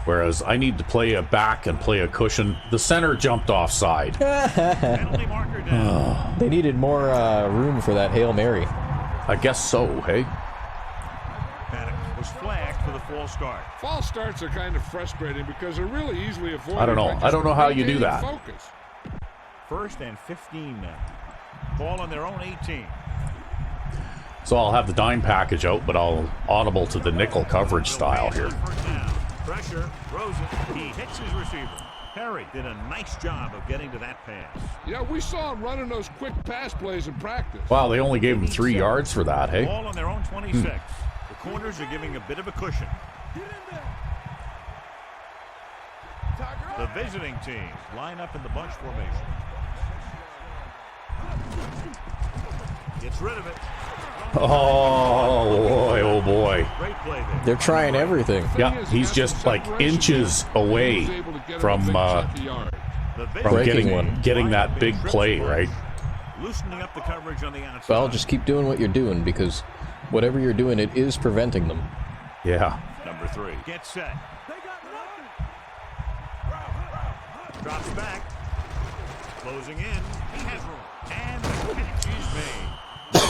Speaker 2: Whereas I need to play a back and play a cushion. The center jumped offside.
Speaker 3: Penalty marker down.
Speaker 1: They needed more room for that Hail Mary.
Speaker 2: I guess so, hey?
Speaker 3: Was flagged for the false start.
Speaker 4: False starts are kind of frustrating because they're really easily avoided.
Speaker 2: I don't know. I don't know how you do that.
Speaker 4: Focus.
Speaker 3: 1st and 15 now. Ball on their own 18.
Speaker 2: So I'll have the dime package out, but I'll audible to the nickel coverage style here.
Speaker 3: Pressure, throws it. He hits his receiver. Perry did a nice job of getting to that pass.
Speaker 4: Yeah, we saw him running those quick pass plays in practice.
Speaker 2: Wow, they only gave him 3 yards for that, hey?
Speaker 3: Ball on their own 26. The corners are giving a bit of a cushion. The visiting team line up in the bunch formation. Gets rid of it.
Speaker 2: Oh boy, oh boy.
Speaker 3: Great play there.
Speaker 1: They're trying everything.
Speaker 2: Yeah, he's just like inches away from getting that big play, right?
Speaker 3: Loosening up the coverage on the outside.
Speaker 1: Well, just keep doing what you're doing, because whatever you're doing, it is preventing them.
Speaker 2: Yeah.
Speaker 3: Number 3 gets set. Drops back. Closing in. He has room. And the catch is made.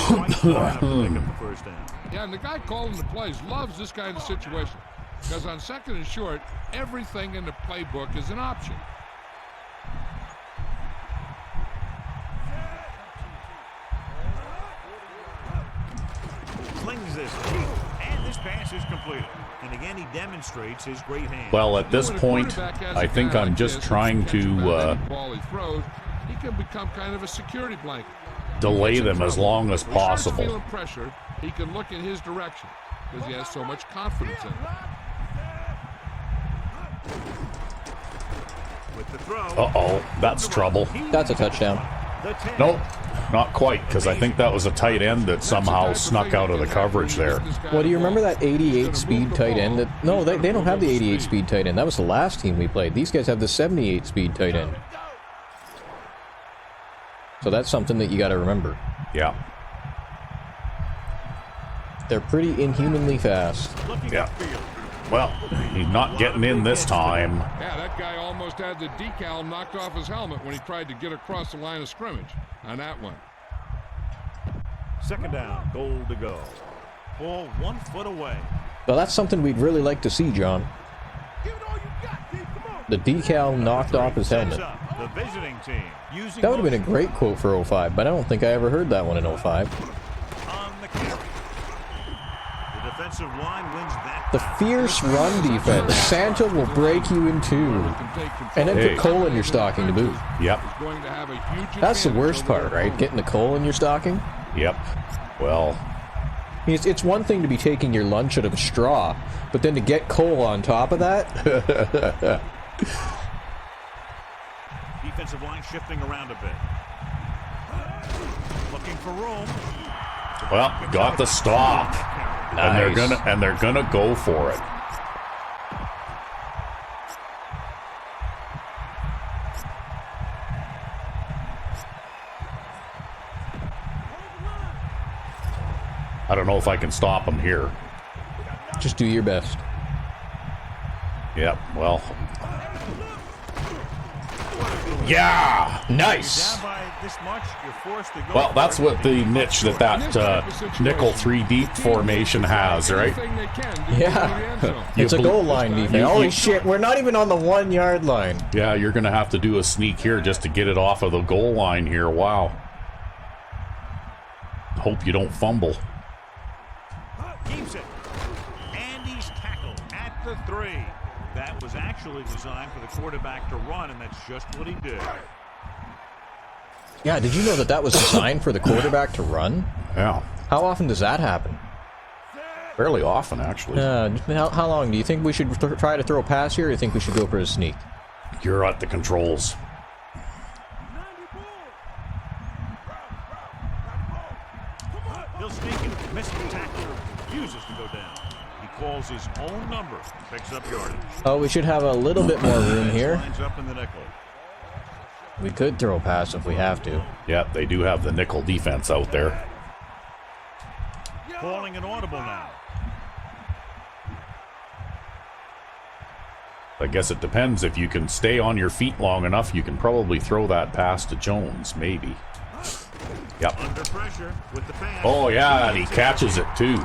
Speaker 3: Quite far enough to pick up the first down.
Speaker 4: Yeah, and the guy calling the plays loves this kind of situation. Because on 2nd and short, everything in the playbook is an option.
Speaker 3: Flings this deep, and this pass is completed. And again, he demonstrates his great hand.
Speaker 2: Well, at this point, I think I'm just trying to
Speaker 4: ball he throws, he can become kind of a security blanket.
Speaker 2: delay them as long as possible.
Speaker 4: Feeling pressure, he can look in his direction because he has so much confidence in it.
Speaker 3: With the throw.
Speaker 2: Uh-oh, that's trouble.
Speaker 1: That's a touchdown.
Speaker 2: Nope, not quite, because I think that was a tight end that somehow snuck out of the coverage there.
Speaker 1: Well, do you remember that 88 speed tight end? No, they don't have the 88 speed tight end. That was the last team we played. These guys have the 78 speed tight end. So that's something that you got to remember.
Speaker 2: Yeah.
Speaker 1: They're pretty inhumanly fast.
Speaker 2: Yeah. Well, he's not getting in this time.
Speaker 4: Yeah, that guy almost had the decal knocked off his helmet when he tried to get across the line of scrimmage on that one.
Speaker 3: Second down, goal to go. Ball 1 foot away.
Speaker 1: Well, that's something we'd really like to see, John. The decal knocked off his helmet.
Speaker 3: The visiting team using
Speaker 1: That would have been a great quote for 05, but I don't think I ever heard that one in 05.
Speaker 3: on the carry. The defensive line wins that.
Speaker 1: The fierce run defense. Santa will break you in two. And then put coal in your stocking to boot.
Speaker 2: Yep.
Speaker 1: That's the worst part, right? Getting the coal in your stocking?
Speaker 2: Yep. Well,
Speaker 1: It's one thing to be taking your lunch out of a straw, but then to get coal on top of that?
Speaker 3: Defensive line shifting around a bit. Looking for room.
Speaker 2: well, got the stop.
Speaker 1: Nice.
Speaker 2: And they're gonna go for it. I don't know if I can stop them here.
Speaker 1: Just do your best.
Speaker 2: Yep, well. Yeah!
Speaker 1: Nice.
Speaker 3: Down by this much, you're forced to go.
Speaker 2: Well, that's what the niche that nickel 3 deep formation has, right?
Speaker 1: Yeah. It's a goal line defense. Holy shit, we're not even on the 1 yard line.
Speaker 2: Yeah, you're going to have to do a sneak here just to get it off of the goal line here. Wow. Hope you don't fumble.
Speaker 3: Keeps it. And he's tackled at the 3. That was actually designed for the quarterback to run, and that's just what he did.
Speaker 1: Yeah, did you know that was designed for the quarterback to run?
Speaker 2: Yeah.
Speaker 1: How often does that happen?
Speaker 2: Fairly often, actually.
Speaker 1: How long? Do you think we should try to throw a pass here, or do you think we should go for a sneak?
Speaker 2: You're at the controls.
Speaker 3: He'll sneak and miss the tackle. Refuses to go down. He calls his own number. Picks up yardage.
Speaker 1: Oh, we should have a little bit more room here.
Speaker 3: Lines up in the nickel.
Speaker 1: We could throw a pass if we have to.
Speaker 2: Yeah, they do have the nickel defense out there.
Speaker 3: Calling an audible now.
Speaker 2: I guess it depends. If you can stay on your feet long enough, you can probably throw that pass to Jones, maybe. Yep.
Speaker 3: Under pressure with the pass.
Speaker 2: Oh, yeah, and he catches it, too.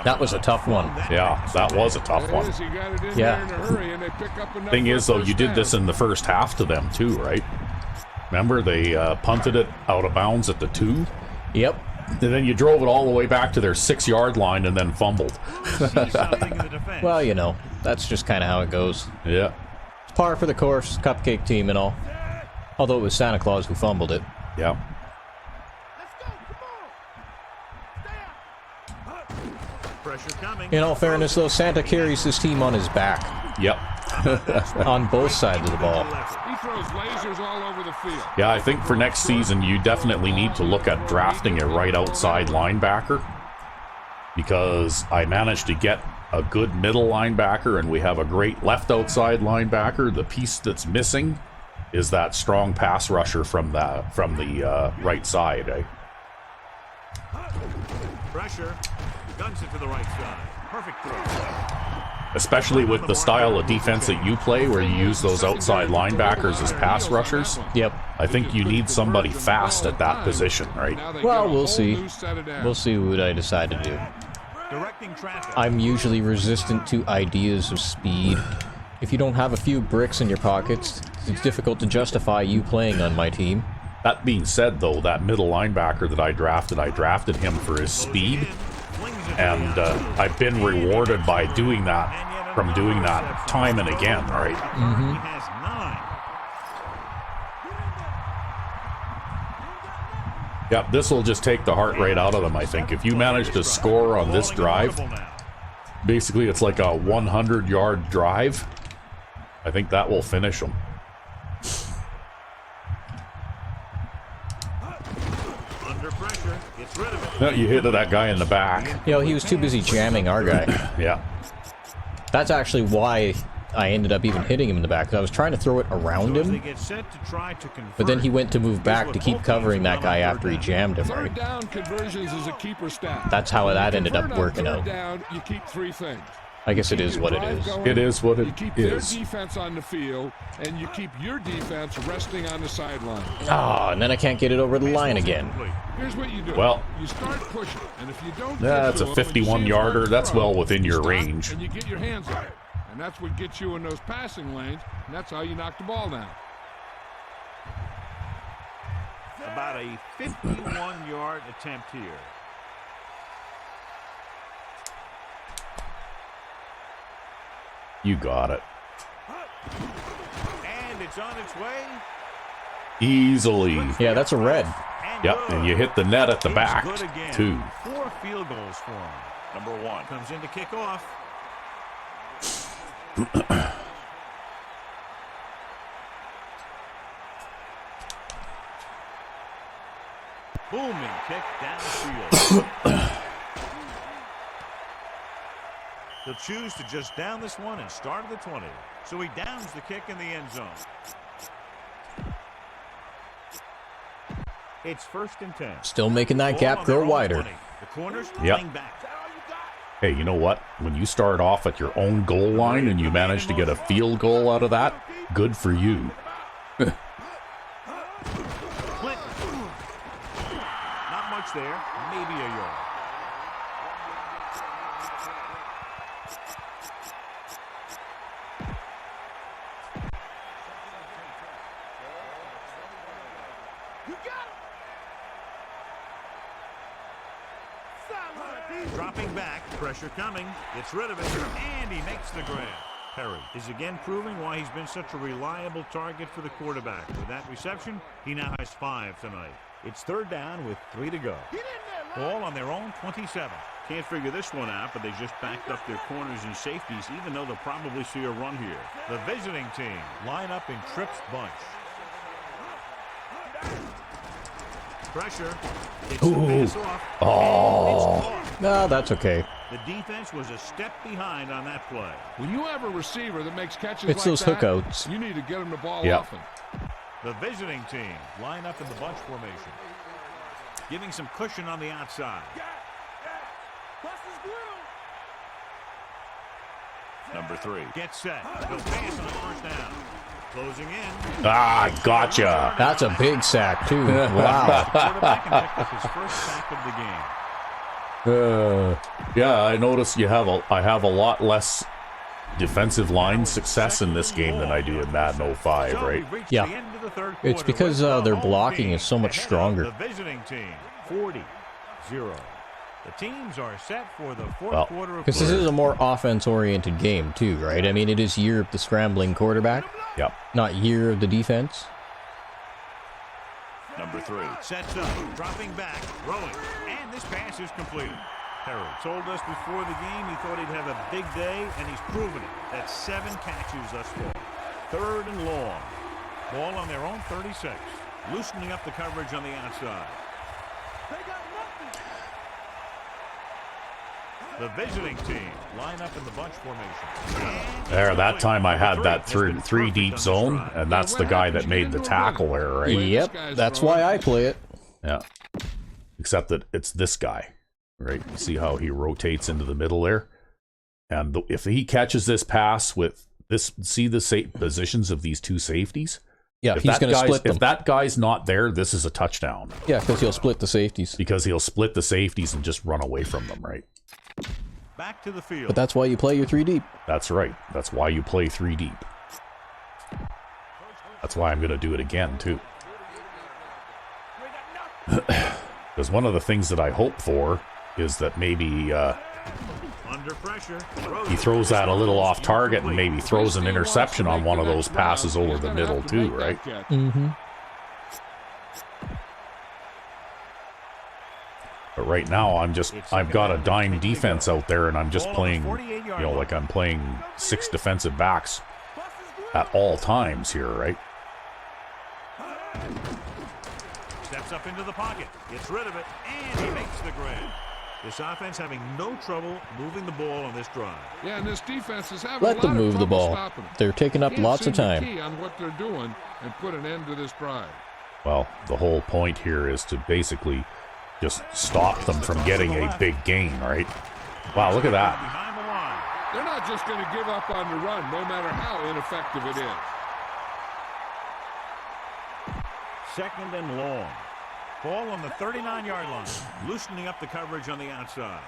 Speaker 1: That was a tough one.
Speaker 2: Yeah, that was a tough one.
Speaker 1: Yeah.
Speaker 2: Thing is, though, you did this in the first half to them, too, right? Remember, they punted it out of bounds at the 2?
Speaker 1: Yep.
Speaker 2: And then you drove it all the way back to their 6 yard line and then fumbled.
Speaker 1: Well, you know, that's just kind of how it goes.
Speaker 2: Yeah.
Speaker 1: It's par for the course, cupcake team and all. Although it was Santa Claus who fumbled it.
Speaker 2: Yeah.
Speaker 3: Pressure coming.
Speaker 1: In all fairness, though, Santa carries his team on his back.
Speaker 2: Yep.
Speaker 1: On both sides of the ball.
Speaker 4: He throws lasers all over the field.
Speaker 2: Yeah, I think for next season, you definitely need to look at drafting a right outside linebacker. Because I managed to get a good middle linebacker, and we have a great left outside linebacker. The piece that's missing is that strong pass rusher from the right side. Eh?
Speaker 3: Pressure. Guns it to the right side. Perfect throw.
Speaker 2: Especially with the style of defense that you play, where you use those outside linebackers as pass rushers.
Speaker 1: Yep.
Speaker 2: I think you need somebody fast at that position, right?
Speaker 1: Well, we'll see. We'll see what I decide to do.
Speaker 3: Directing traffic.
Speaker 1: I'm usually resistant to ideas of speed. If you don't have a few bricks in your pockets, it's difficult to justify you playing on my team.
Speaker 2: That being said, though, that middle linebacker that I drafted him for his speed. And I've been rewarded by doing that, from doing that time and again, right?
Speaker 3: He has 9.
Speaker 2: Yeah, this will just take the heart rate out of them, I think. If you manage to score on this drive, basically it's like a 100-yard drive. I think that will finish them.
Speaker 3: Under pressure. Gets rid of it.
Speaker 2: No, you hit that guy in the back.
Speaker 1: You know, he was too busy jamming our guy.
Speaker 2: Yeah.
Speaker 1: That's actually why I ended up even hitting him in the back. 'Cause I was trying to throw it around
Speaker 3: They
Speaker 1: him,
Speaker 3: get set to try to convert.
Speaker 1: but then he went to move back to keep covering that guy after he jammed him,
Speaker 4: Third
Speaker 1: right?
Speaker 4: down conversions is a keeper stat.
Speaker 1: That's how that ended up
Speaker 4: Convert on
Speaker 1: working
Speaker 4: third
Speaker 1: out.
Speaker 4: down, you keep 3 things.
Speaker 1: I guess it is what it is.
Speaker 2: It is what
Speaker 4: You
Speaker 2: it
Speaker 4: keep
Speaker 2: is.
Speaker 4: their defense on the field, and you keep your defense resting on the sideline.
Speaker 1: Ah, and then I can't get it over the line again.
Speaker 4: Here's what you do.
Speaker 2: Well,
Speaker 4: you start pushing, and if you don't
Speaker 2: that's a 51-yarder. That's well within your range.
Speaker 4: And you get your hands up. And that's what gets you in those passing lanes, and that's how you knock the ball down.
Speaker 3: About a 51-yard attempt here.
Speaker 2: You got it.
Speaker 3: And it's on its way.
Speaker 2: Easily.
Speaker 1: Yeah, that's a red.
Speaker 3: And
Speaker 2: Yep,
Speaker 3: good.
Speaker 2: and you hit the net at the
Speaker 3: He's
Speaker 2: back,
Speaker 3: good again.
Speaker 2: too.
Speaker 3: 4 field goals for him. Number 1 comes in to kick off. Booming kick downfield. He'll choose to just down this one and start at the 20. So he downs the kick in the end zone. It's 1st and 10.
Speaker 1: Still making that
Speaker 3: Ball
Speaker 1: gap
Speaker 3: on their
Speaker 1: grow
Speaker 3: own
Speaker 1: wider.
Speaker 3: 20. The corners
Speaker 2: Yep.
Speaker 3: playing back.
Speaker 2: Hey, you know what? When you start off at your own goal line and you manage to get a field goal out of that, good for you.
Speaker 3: Not much there. Maybe a yard. Dropping back, pressure coming, gets rid of it, and he makes the grab. Perry is again proving why he's been such a reliable target for the quarterback. With that reception, he now has 5 tonight. It's third down with 3 to go. Ball on their own 27. Can't figure this one out, but they just backed up their corners and safeties, even though they'll probably see a run here. The visiting team line up in trips bunch. Pressure. It's the pass off.
Speaker 1: Oh, no, that's okay.
Speaker 3: The defense was a step behind on that play.
Speaker 4: When you have a receiver that makes catches
Speaker 1: It's
Speaker 4: like
Speaker 1: those
Speaker 4: that,
Speaker 1: hookouts.
Speaker 4: you need to get him the ball
Speaker 2: Yep.
Speaker 4: often.
Speaker 3: The visiting team line up in the bunch formation, giving some cushion on the outside. Number 3 gets set. They'll pass on the first down. Closing in.
Speaker 2: Ah, gotcha.
Speaker 1: That's a big sack, too. Wow.
Speaker 3: Quarterback can pick up his first sack of the game.
Speaker 2: Yeah, I noticed I have a lot less defensive line success in this game than I do in Madden 05,
Speaker 3: So
Speaker 2: right?
Speaker 3: we've reached
Speaker 1: Yeah.
Speaker 3: the end of the third
Speaker 1: It's
Speaker 3: quarter
Speaker 1: because,
Speaker 3: with the
Speaker 1: their
Speaker 3: home
Speaker 1: blocking
Speaker 3: team
Speaker 1: is so much
Speaker 3: ahead of
Speaker 1: stronger.
Speaker 3: The visiting team 40-0. The teams are set for the fourth
Speaker 2: Well,
Speaker 3: quarter of
Speaker 1: Because this
Speaker 3: play.
Speaker 1: is a more offense-oriented game, too, right? I mean, it is year of the scrambling quarterback,
Speaker 2: Yep.
Speaker 1: not year of the defense.
Speaker 3: Number 3 sets up, dropping back, throwing, and this pass is completed. Perry told us before the game he thought he'd have a big day, and he's proven it. That's 7 catches thus far. Third and long. Ball on their own 36. Loosening up the coverage on the outside. The visiting team line up in the bunch formation.
Speaker 2: There, that time I had that three deep zone, and that's the guy that made the tackle there, right?
Speaker 1: Yep, that's why I play it.
Speaker 2: Yeah. Except that it's this guy, right? You see how he rotates into the middle there? And if he catches this pass with this, see the positions of these 2 safeties?
Speaker 1: Yeah,
Speaker 2: If
Speaker 1: he's
Speaker 2: that
Speaker 1: going to
Speaker 2: guy's-
Speaker 1: split them.
Speaker 2: If that guy's not there, this is a touchdown.
Speaker 1: Yeah, because he'll split the safeties.
Speaker 2: Because he'll split the safeties and just run away from them, right?
Speaker 3: Back to the field.
Speaker 1: But that's why you play your 3 deep.
Speaker 2: That's right. That's why you play 3 deep. That's why I'm going to do it again, too. Because one of the things that I hope for is that maybe
Speaker 3: Under pressure.
Speaker 2: he throws that a little off target and maybe throws an interception on one of those passes over the middle, too, right?
Speaker 1: Mm-hmm.
Speaker 2: But right now, I've got a dime defense out there, and I'm just playing, like I'm playing 6 defensive backs at all times here, right?
Speaker 3: Steps up into the pocket, gets rid of it, and he makes the grab. This offense having no trouble moving the ball on this drive.
Speaker 4: Yeah, and this defense is having
Speaker 1: Let
Speaker 4: a lot
Speaker 1: them
Speaker 4: of
Speaker 1: move the
Speaker 4: trouble
Speaker 1: ball.
Speaker 4: stopping them.
Speaker 1: They're taking up
Speaker 4: Can't
Speaker 1: lots
Speaker 4: seem
Speaker 1: of
Speaker 4: to
Speaker 1: time.
Speaker 4: key on what they're doing and put an end to this drive.
Speaker 2: Well, the whole point here is to basically just stop them from getting a big gain, right? Wow, look at that.
Speaker 3: Behind the line.
Speaker 4: They're not just going to give up on the run, no matter how ineffective it is.
Speaker 3: Second and long. Ball on the 39-yard line. Loosening up the coverage on the outside.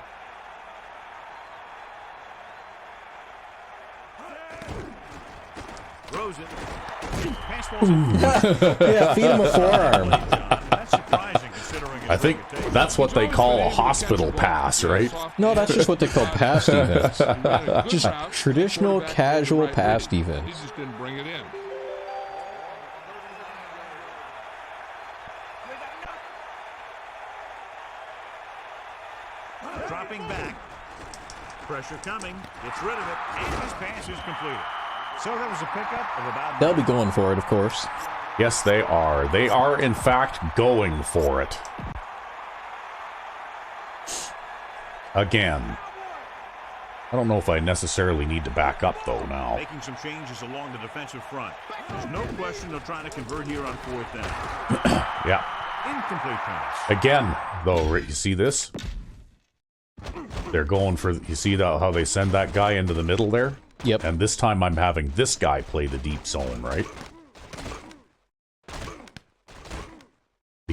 Speaker 3: Throws it. Pass ball's
Speaker 1: Yeah, feed him a forearm.
Speaker 3: That's surprising considering
Speaker 2: I think that's what they call a hospital pass, right?
Speaker 1: No, that's just what they call pass defense. Just traditional, casual pass defense.
Speaker 4: He just didn't bring it in.
Speaker 3: dropping back. Pressure coming. Gets rid of it. And his pass is completed. So that was a pickup of about...
Speaker 1: They'll be going for it, of course.
Speaker 2: Yes, they are. They are, in fact, going for it. Again. I don't know if I necessarily need to back up, though, now.
Speaker 3: Making some changes along the defensive front. There's no question they'll try to convert here on fourth down.
Speaker 2: Yeah.
Speaker 3: Incomplete pass.
Speaker 2: Again, though, you see this? They're going for... You see how they send that guy into the middle there?
Speaker 1: Yep.
Speaker 2: And this time I'm having this guy play the deep zone, right?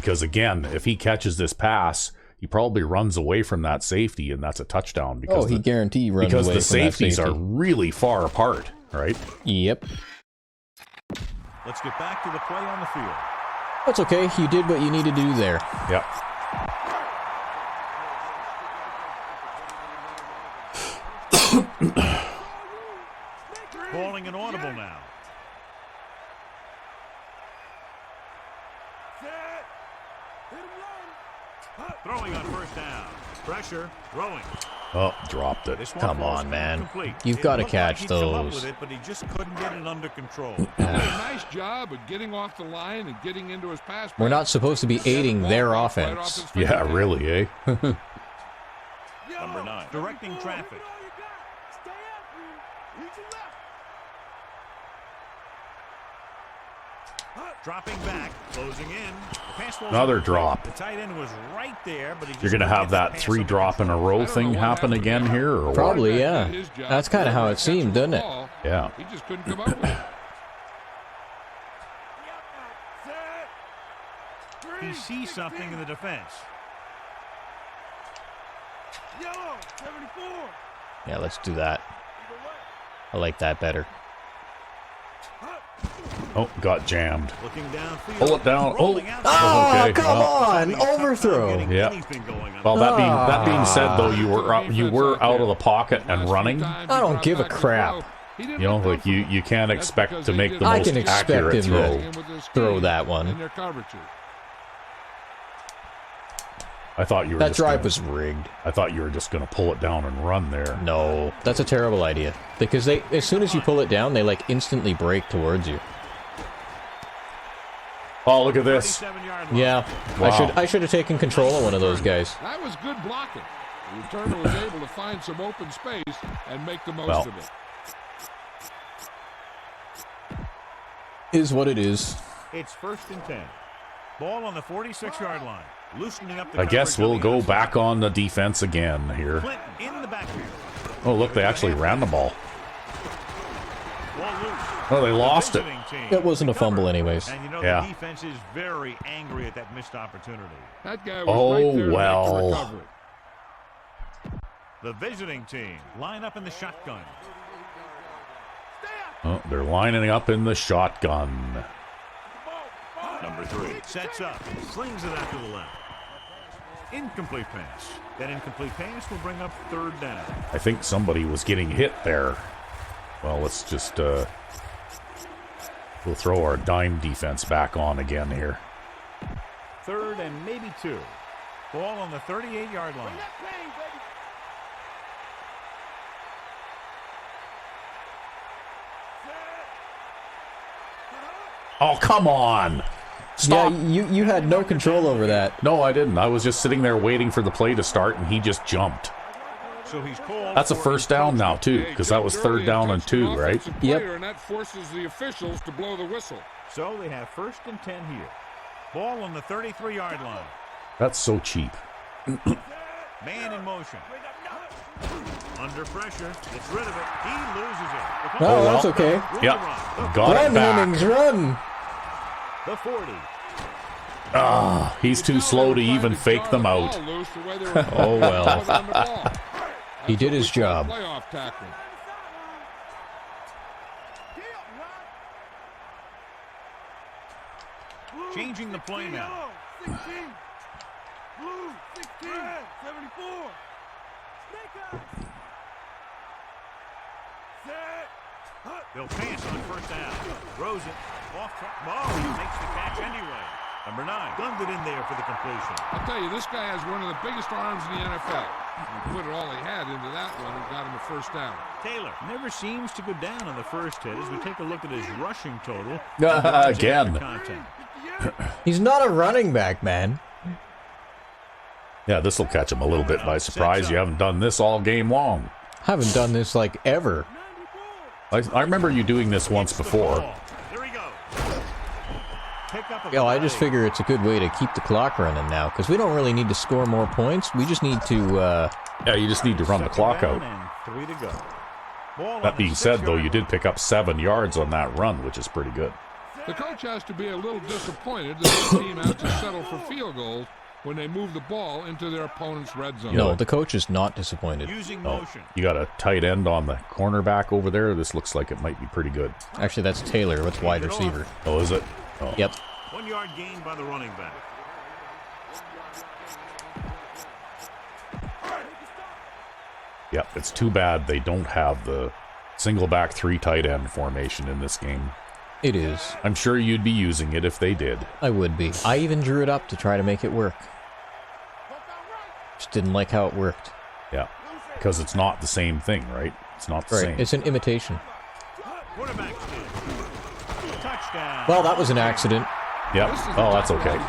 Speaker 2: because again, if he catches this pass, he probably runs away from that safety, and that's a touchdown. Because
Speaker 1: he guarantee runs away from
Speaker 2: because the safeties
Speaker 1: that
Speaker 2: are really far apart, right?
Speaker 1: Yep.
Speaker 3: Let's get back to the play on the field.
Speaker 1: That's okay. You did what you needed to do there.
Speaker 2: Yep.
Speaker 3: Calling an audible now. Throwing on first down. Pressure. Throwing.
Speaker 2: Oh, dropped it.
Speaker 1: Come on, man. You've got to catch those.
Speaker 3: But he just couldn't get it under control.
Speaker 4: Nice job of getting off the line and getting into his pass.
Speaker 1: We're not supposed to be aiding their offense.
Speaker 2: Yeah, really, eh?
Speaker 3: Number 9. Directing traffic. Dropping back, closing in.
Speaker 2: Another drop.
Speaker 3: The tight end was right there, but
Speaker 2: you're going to have that 3 drop in a row thing happen again here? Or
Speaker 1: probably,
Speaker 2: what?
Speaker 1: Yeah. That's kind of how it seemed, doesn't it?
Speaker 2: Yeah.
Speaker 4: He just couldn't come up with it.
Speaker 3: He sees something in the defense.
Speaker 1: Yeah, let's do that. I like that better.
Speaker 2: Oh, got jammed.
Speaker 3: Looking downfield.
Speaker 2: Pull it down. Oh,
Speaker 1: okay. Come on, overthrow.
Speaker 2: Yeah. Well, that being said, though, you were out of the pocket and running.
Speaker 1: I don't give a crap.
Speaker 2: You know, like you can't expect to make the
Speaker 1: I
Speaker 2: most
Speaker 1: can expect
Speaker 2: accurate
Speaker 1: him
Speaker 2: throw.
Speaker 1: to throw that one.
Speaker 2: I thought you were.
Speaker 1: That drive was rigged.
Speaker 2: I thought you were just going to pull it down and run there.
Speaker 1: No, that's a terrible idea because as soon as you pull it down, they like instantly break towards you.
Speaker 2: Oh, look at this.
Speaker 1: Yeah, wow. I should have taken control of one of those guys.
Speaker 4: That was good blocking. The returner was able to find some open space and make the most of it.
Speaker 1: Is what it is.
Speaker 3: It's 1st and 10. Ball on the 46-yard line. Loosening up the
Speaker 2: I guess we'll go back on the defense again here.
Speaker 3: In the backfield.
Speaker 2: Oh, look, they actually ran the ball. Oh, they lost it.
Speaker 1: It wasn't a fumble anyways.
Speaker 3: And you know, the defense is very angry at that missed opportunity.
Speaker 4: That guy was right there
Speaker 2: well.
Speaker 4: to make the recovery.
Speaker 3: The visiting team line up in the shotgun.
Speaker 2: Oh, they're lining up in the shotgun.
Speaker 3: Number 3 sets up, slings it out to the left. Incomplete pass. That incomplete pass will bring up 3rd down.
Speaker 2: I think somebody was getting hit there. Well, let's just we'll throw our dime defense back on again here.
Speaker 3: 3rd and maybe 2. Ball on the 38-yard line.
Speaker 2: Oh, come on. Stop.
Speaker 1: Yeah, you had no control over that.
Speaker 2: No, I didn't. I was just sitting there waiting for the play to start, and he just jumped.
Speaker 3: So he's called.
Speaker 2: That's a 1st down now, too, because that was 3rd down and 2, right?
Speaker 1: Yep.
Speaker 4: And that forces the officials to blow the whistle.
Speaker 3: So they have 1st and 10 here. Ball on the 33-yard line.
Speaker 2: That's so cheap.
Speaker 3: Man in motion. Under pressure. Gets rid of it. He loses it.
Speaker 1: Oh, that's okay.
Speaker 2: Yep. Got it back.
Speaker 1: Hemmings, run.
Speaker 3: The 40.
Speaker 2: He's too slow to even fake them out.
Speaker 1: Oh, well. He did his job.
Speaker 3: Changing the play now.
Speaker 5: 16. Blue, 16. 74.
Speaker 3: They'll pass on 1st down. Throws it. Off track. Oh, he makes the catch anyway. Number 9. Gunned it in there for the completion.
Speaker 4: I'll tell you, this guy has one of the biggest arms in the NFL. He put it all he had into that one and got him a 1st down.
Speaker 3: Taylor never seems to go down on the first hit as we take a look at his rushing total.
Speaker 2: Again.
Speaker 1: He's not a running back, man.
Speaker 2: Yeah, this will catch him a little bit by surprise. You haven't done this all game long.
Speaker 1: I haven't done this, like, ever.
Speaker 2: I remember you doing this once before.
Speaker 3: There he goes.
Speaker 1: Yo, I just figure it's a good way to keep the clock running now, because we don't really need to score more points. We just need to,
Speaker 2: Yeah, you just need to run the clock out.
Speaker 3: 3 to go.
Speaker 2: That being said, though, you did pick up 7 yards on that run, which is pretty good.
Speaker 4: The coach has to be a little disappointed that the team has to settle for field goals when they move the ball into their opponent's red zone.
Speaker 1: No, the coach is not disappointed.
Speaker 3: Using
Speaker 2: Oh,
Speaker 3: motion.
Speaker 2: you got a tight end on the cornerback over there. This looks like it might be pretty good.
Speaker 1: Actually, that's Taylor. That's wide receiver.
Speaker 2: Oh, is it? Oh.
Speaker 1: Yep.
Speaker 3: 1 yard gain by the running back.
Speaker 2: Yep, it's too bad they don't have the single back 3 tight end formation in this game.
Speaker 1: It is.
Speaker 2: I'm sure you'd be using it if they did.
Speaker 1: I would be. I even drew it up to try to make it work. Just didn't like how it worked.
Speaker 2: Yeah, because it's not the same thing, right? It's not the same.
Speaker 1: It's an imitation.
Speaker 3: Quarterback sneak. Touchdown.
Speaker 1: Well, that was an accident.
Speaker 2: Yep. Oh, that's okay.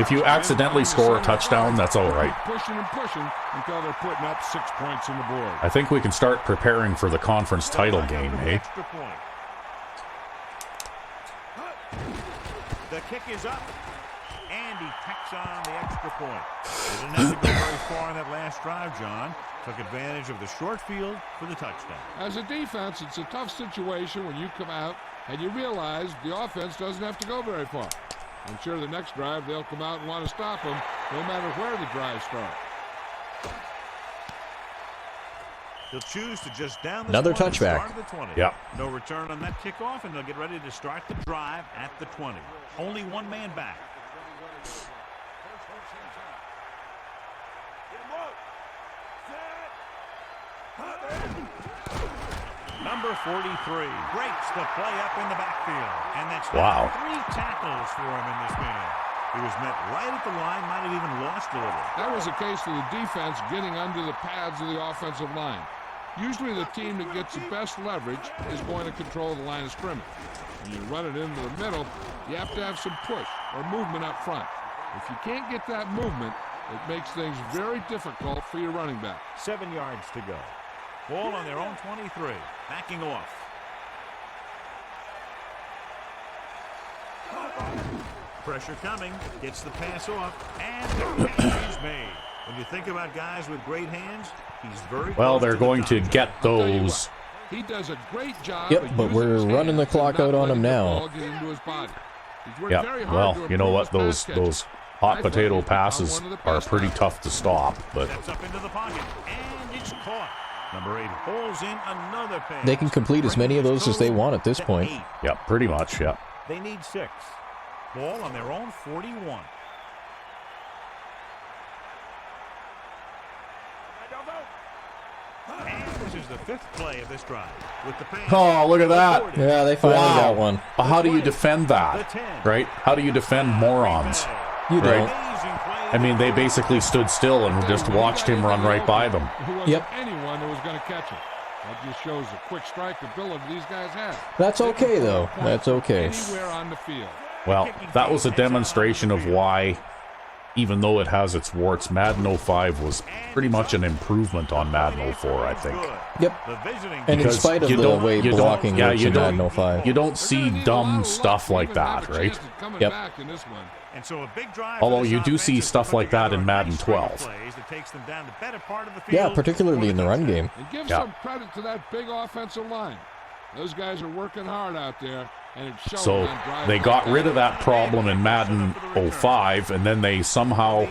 Speaker 2: If you accidentally score a touchdown, that's all right.
Speaker 4: Pushing and pushing until they're putting up 6 points on the board.
Speaker 2: I think we can start preparing for the conference title game, eh?
Speaker 3: Extra point. The kick is up, and he tacks on the extra point. They didn't have to go very far in that last drive, John. Took advantage of the short field for the touchdown.
Speaker 4: As a defense, it's a tough situation when you come out and you realize the offense doesn't have to go very far. I'm sure the next drive they'll come out and want to stop them, no matter where the drive starts.
Speaker 3: He'll choose to just down the
Speaker 1: Another
Speaker 3: score and
Speaker 1: touchback.
Speaker 3: start at the 20.
Speaker 2: Yep.
Speaker 3: No return on that kickoff, and they'll get ready to start the drive at the 20. Only one man back. Number 43 breaks the play up in the backfield, and that's
Speaker 2: Wow.
Speaker 3: 3 tackles for him in this game. He was met right at the line, might have even lost a little.
Speaker 4: That was a case of the defense getting under the pads of the offensive line. Usually the team that gets the best leverage is going to control the line of scrimmage. When you run it into the middle, you have to have some push or movement up front. If you can't get that movement, it makes things very difficult for your running back.
Speaker 3: 7 yards to go. Ball on their own 23. Backing off. Pressure coming. Gets the pass off. And the catch is made. When you think about guys with great hands, he's very
Speaker 2: Well,
Speaker 3: close
Speaker 2: they're
Speaker 3: to the
Speaker 2: going to
Speaker 3: top.
Speaker 2: get those.
Speaker 4: He does a great job.
Speaker 1: Yep,
Speaker 4: of
Speaker 1: but
Speaker 4: using
Speaker 1: we're
Speaker 4: his
Speaker 1: running the
Speaker 4: hands
Speaker 1: clock
Speaker 4: and
Speaker 1: out
Speaker 4: not
Speaker 1: on him
Speaker 4: letting the
Speaker 1: now.
Speaker 4: ball get into his body. He's worked
Speaker 2: Yeah,
Speaker 4: very hard
Speaker 2: well,
Speaker 4: to
Speaker 2: you know
Speaker 4: improve
Speaker 2: what?
Speaker 4: his pass
Speaker 2: Those
Speaker 4: catching.
Speaker 2: hot
Speaker 4: I
Speaker 2: potato
Speaker 4: think he's become
Speaker 2: passes
Speaker 4: one of the
Speaker 2: are
Speaker 4: best
Speaker 2: pretty
Speaker 4: now.
Speaker 2: tough to stop, but
Speaker 3: Steps up into the pocket. And it's caught. Number 8 pulls in another pass.
Speaker 1: They can complete as many of those as they want at this
Speaker 3: To
Speaker 1: point.
Speaker 3: 8.
Speaker 2: yeah, pretty much, yeah.
Speaker 3: They need 6. Ball on their own 41. And this is the 5th play of this drive. With the pass.
Speaker 2: Oh, look at that.
Speaker 1: Yeah, they finally got one.
Speaker 2: How do you defend that, right? How do you defend morons?
Speaker 1: You
Speaker 2: Right.
Speaker 1: don't.
Speaker 3: Amazing play.
Speaker 2: I mean, they basically stood still and just watched him run right by them.
Speaker 4: Who wasn't
Speaker 1: Yep.
Speaker 4: anyone that was going to catch him. That just shows the quick strike ability these guys have.
Speaker 1: That's
Speaker 4: They can
Speaker 1: okay,
Speaker 4: score
Speaker 1: though.
Speaker 4: points
Speaker 1: That's okay.
Speaker 4: Anywhere on the field.
Speaker 2: Well, that was a demonstration of why, even though it has its warts, Madden 05 was pretty much an improvement on Madden 04, I think.
Speaker 1: Yep.
Speaker 3: The visiting
Speaker 1: And in
Speaker 2: Because
Speaker 1: spite of
Speaker 2: you
Speaker 1: the
Speaker 2: don't-
Speaker 1: way
Speaker 2: you don't-
Speaker 1: blocking
Speaker 2: yeah,
Speaker 1: works
Speaker 2: you
Speaker 1: in
Speaker 2: don't-
Speaker 1: Madden 05.
Speaker 2: You don't
Speaker 4: They're
Speaker 2: see
Speaker 4: gonna need a lot
Speaker 2: dumb
Speaker 4: of
Speaker 2: stuff
Speaker 4: luck
Speaker 2: like
Speaker 4: to even
Speaker 2: that,
Speaker 4: have a
Speaker 2: right?
Speaker 4: chance of coming
Speaker 1: Yep.
Speaker 4: back in this one.
Speaker 3: And so a big drive for
Speaker 2: Although
Speaker 3: this
Speaker 2: you do
Speaker 3: offense
Speaker 2: see
Speaker 3: is to
Speaker 2: stuff
Speaker 3: put
Speaker 2: like that
Speaker 3: together
Speaker 2: in
Speaker 3: a
Speaker 2: Madden
Speaker 3: nice string of
Speaker 2: 12.
Speaker 3: plays that takes them down the better part of the
Speaker 1: Yeah,
Speaker 3: field
Speaker 1: particularly in the run game.
Speaker 4: And give
Speaker 2: Yeah.
Speaker 4: some credit to that big offensive line. Those guys are working hard out there, and it's showing
Speaker 2: So
Speaker 4: on drives
Speaker 2: they
Speaker 4: like
Speaker 2: got
Speaker 4: that.
Speaker 2: rid of that problem in Madden 05, and then they somehow,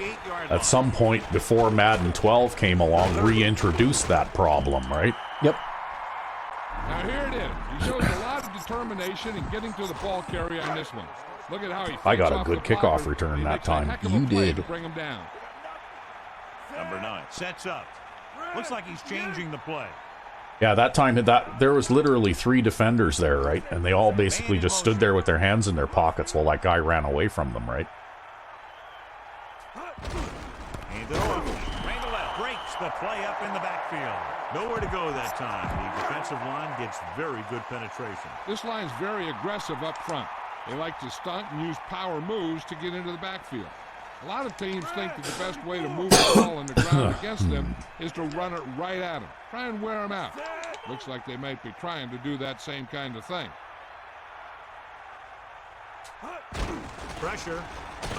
Speaker 2: at some point before Madden 12 came along, reintroduced that problem, right?
Speaker 1: Yep.
Speaker 4: Now here it is. He shows a lot of determination in getting to the ball carrier on this one. Look at how he
Speaker 2: I got
Speaker 4: fights
Speaker 2: a
Speaker 4: off
Speaker 2: good
Speaker 4: the
Speaker 2: kickoff
Speaker 4: blocker.
Speaker 2: return
Speaker 4: He
Speaker 2: that
Speaker 4: makes a
Speaker 2: time.
Speaker 4: heck of a
Speaker 1: You
Speaker 4: play
Speaker 1: did.
Speaker 4: to bring him down.
Speaker 3: Number 9 sets up. Looks like he's changing the play.
Speaker 2: Yeah, that time there was literally 3 defenders there, right? And they all basically just stood there with their hands in their pockets while that guy ran away from them, right?
Speaker 3: Hand it off. Ran to left. Breaks the play up in the backfield. Nowhere to go that time. The defensive line gets very good penetration.
Speaker 4: This line's very aggressive up front. They like to stunt and use power moves to get into the backfield. A lot of teams think that the best way to move the ball on the ground against them is to run it right at them. Try and wear them out. Looks like they might be trying to do that same kind of thing.
Speaker 3: Pressure.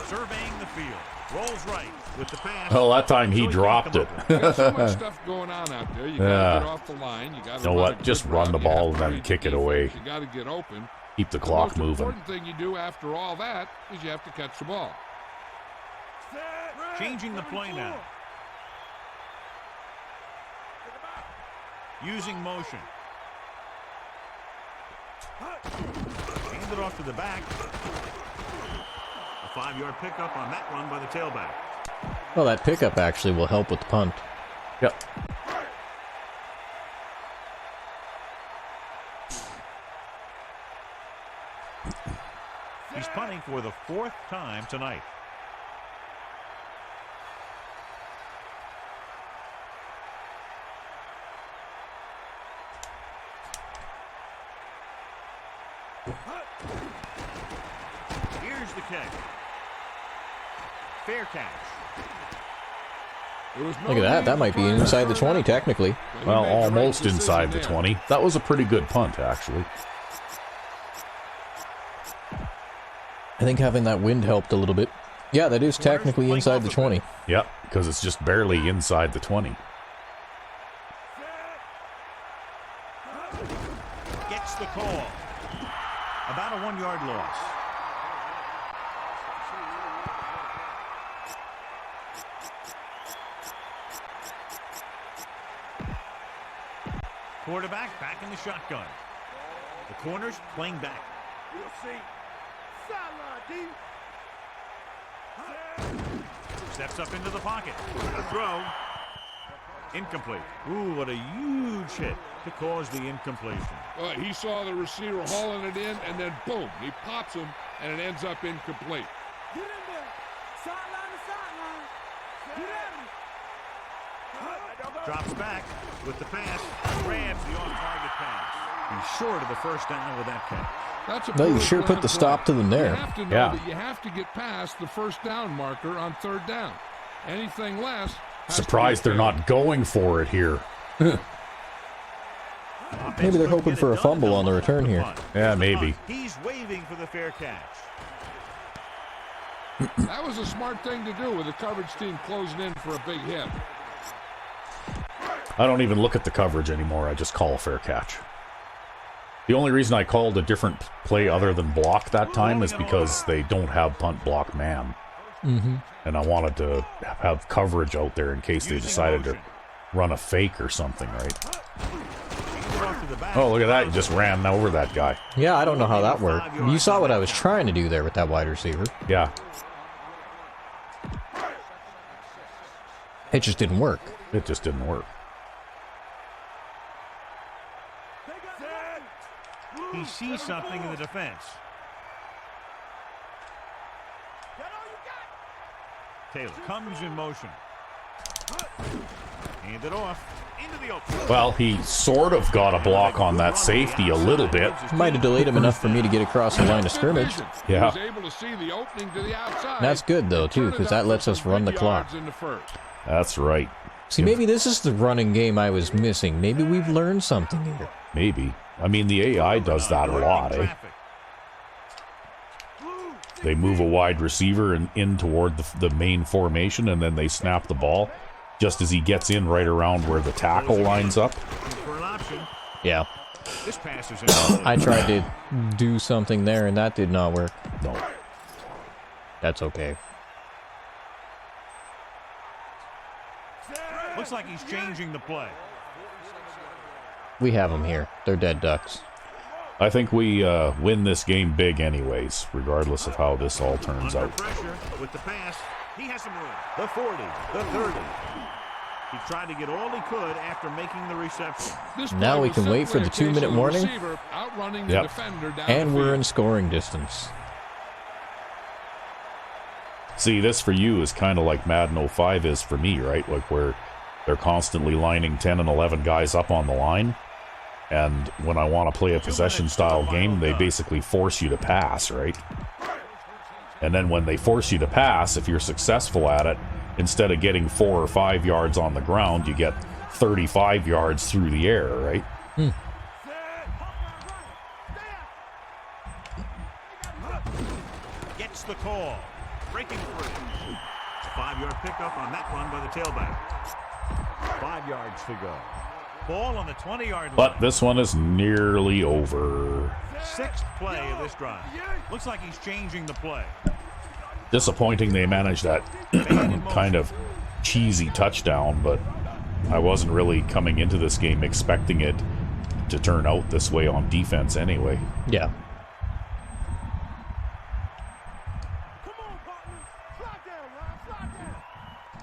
Speaker 3: Surveying the field. Rolls right with the pass.
Speaker 2: Well, that time he
Speaker 3: So can't
Speaker 2: dropped
Speaker 3: come
Speaker 2: it.
Speaker 3: up with
Speaker 4: Got so much stuff going on out there. You got to
Speaker 2: Yeah.
Speaker 4: get off the line. You got to
Speaker 2: You know what? Just run the ball and then kick it away.
Speaker 4: You got to get open.
Speaker 2: Keep the clock
Speaker 4: The most
Speaker 2: moving.
Speaker 4: important thing you do after all that is you have to catch the ball.
Speaker 3: Changing the play now. Using motion. Hand it off to the back. A 5-yard pickup on that run by the tailback.
Speaker 1: Well, that pickup actually will help with the punt.
Speaker 2: Yep.
Speaker 3: He's punting for the 4th time tonight. Here's the catch. Fair catch.
Speaker 1: Look at that. That might be inside the 20, technically.
Speaker 2: Well, almost inside the 20. That was a pretty good punt, actually.
Speaker 1: I think having that wind helped a little bit. Yeah, that is technically inside the 20.
Speaker 2: Yep, because it's just barely inside the 20.
Speaker 3: Gets the call. About a 1-yard loss. Quarterback back in the shotgun. The corners playing back.
Speaker 5: We'll see. Sideline, D.
Speaker 3: Steps up into the pocket. The throw. Incomplete. Ooh, what a huge hit to cause the incompletion.
Speaker 4: He saw the receiver hauling it in, and then boom, he pops him, and it ends up incomplete.
Speaker 5: Get in there. Sideline to sideline. Get at him.
Speaker 3: Drops back with the pass. Grabs the on-target pass. He's short of the first down with that catch.
Speaker 4: That's a
Speaker 1: No, you
Speaker 4: brutal
Speaker 1: sure put
Speaker 4: play.
Speaker 1: the stop to them
Speaker 4: You
Speaker 1: there.
Speaker 4: have to know
Speaker 2: Yeah.
Speaker 4: that you have to get past the first down marker on 3rd down. Anything less. has to be
Speaker 2: Surprised they're
Speaker 4: failed.
Speaker 2: not going for it here.
Speaker 1: Maybe they're hoping for a fumble on the return here.
Speaker 2: Yeah, maybe.
Speaker 3: He's waving for the fair catch.
Speaker 4: That was a smart thing to do with the coverage team closing in for a big hit.
Speaker 2: I don't even look at the coverage anymore. I just call a fair catch. The only reason I called a different play other than block that time is because they don't have punt block man.
Speaker 1: Mm-hmm.
Speaker 2: And I wanted to have coverage out there in case they decided to run a fake or something, right? Oh, look at that. You just ran over that guy.
Speaker 1: Yeah, I don't know how that worked. You saw what I was trying to do there with that wide receiver.
Speaker 2: Yeah.
Speaker 1: It just didn't work.
Speaker 2: It just didn't work.
Speaker 3: He sees something in the defense. Taylor comes in motion. Hand it off into the open.
Speaker 2: Well, he sort of got a block on that safety a little bit.
Speaker 1: Might have delayed him enough for me to get across the line of scrimmage.
Speaker 4: He
Speaker 2: Yeah.
Speaker 4: was able to see the opening to the outside.
Speaker 1: That's good, though, too, because that lets us run the clock.
Speaker 4: In the first.
Speaker 2: That's right.
Speaker 1: See, maybe this is the running game I was missing. Maybe we've learned something here.
Speaker 2: Maybe. I mean, the AI does that a lot, eh? They move a wide receiver and in toward the main formation, and then they snap the ball just as he gets in right around where the tackle lines up.
Speaker 3: For an option.
Speaker 1: Yeah.
Speaker 3: This pass is in.
Speaker 1: I tried to do something there, and that did not work.
Speaker 2: No.
Speaker 1: That's okay.
Speaker 3: Looks like he's changing the play.
Speaker 1: We have them here. They're dead ducks.
Speaker 2: I think we win this game big anyways, regardless of how this all turns
Speaker 3: Under
Speaker 2: out.
Speaker 3: pressure with the pass. He has some room. The 40, the 30. He tried to get all he could after making the reception.
Speaker 4: This
Speaker 1: Now
Speaker 4: play
Speaker 1: we
Speaker 4: was
Speaker 1: can wait for
Speaker 4: simply
Speaker 1: the
Speaker 4: a
Speaker 1: 2
Speaker 4: case
Speaker 1: minute
Speaker 4: of the
Speaker 1: warning.
Speaker 4: receiver outrunning the
Speaker 2: Yep.
Speaker 4: defender down
Speaker 1: And
Speaker 4: the
Speaker 1: we're
Speaker 4: field.
Speaker 1: in scoring distance.
Speaker 2: See, this for you is kind of like Madden 05 is for me, right? Like where they're constantly lining 10 and 11 guys up on the line. And when I want to play a possession-style game, they basically force you to pass, right? And then when they force you to pass, if you're successful at it, instead of getting 4 or 5 yards on the ground, you get 35 yards through the air, right?
Speaker 3: Gets the call. Breaking free. 5-yard pickup on that run by the tailback. 5 yards to go. Ball on the 20-yard line.
Speaker 2: But this one is nearly over.
Speaker 3: Sixth play of this drive. Looks like he's changing the play.
Speaker 2: Disappointing they managed that kind of cheesy touchdown, but I wasn't really coming into this game expecting it to turn out this way on defense anyway.
Speaker 1: Yeah.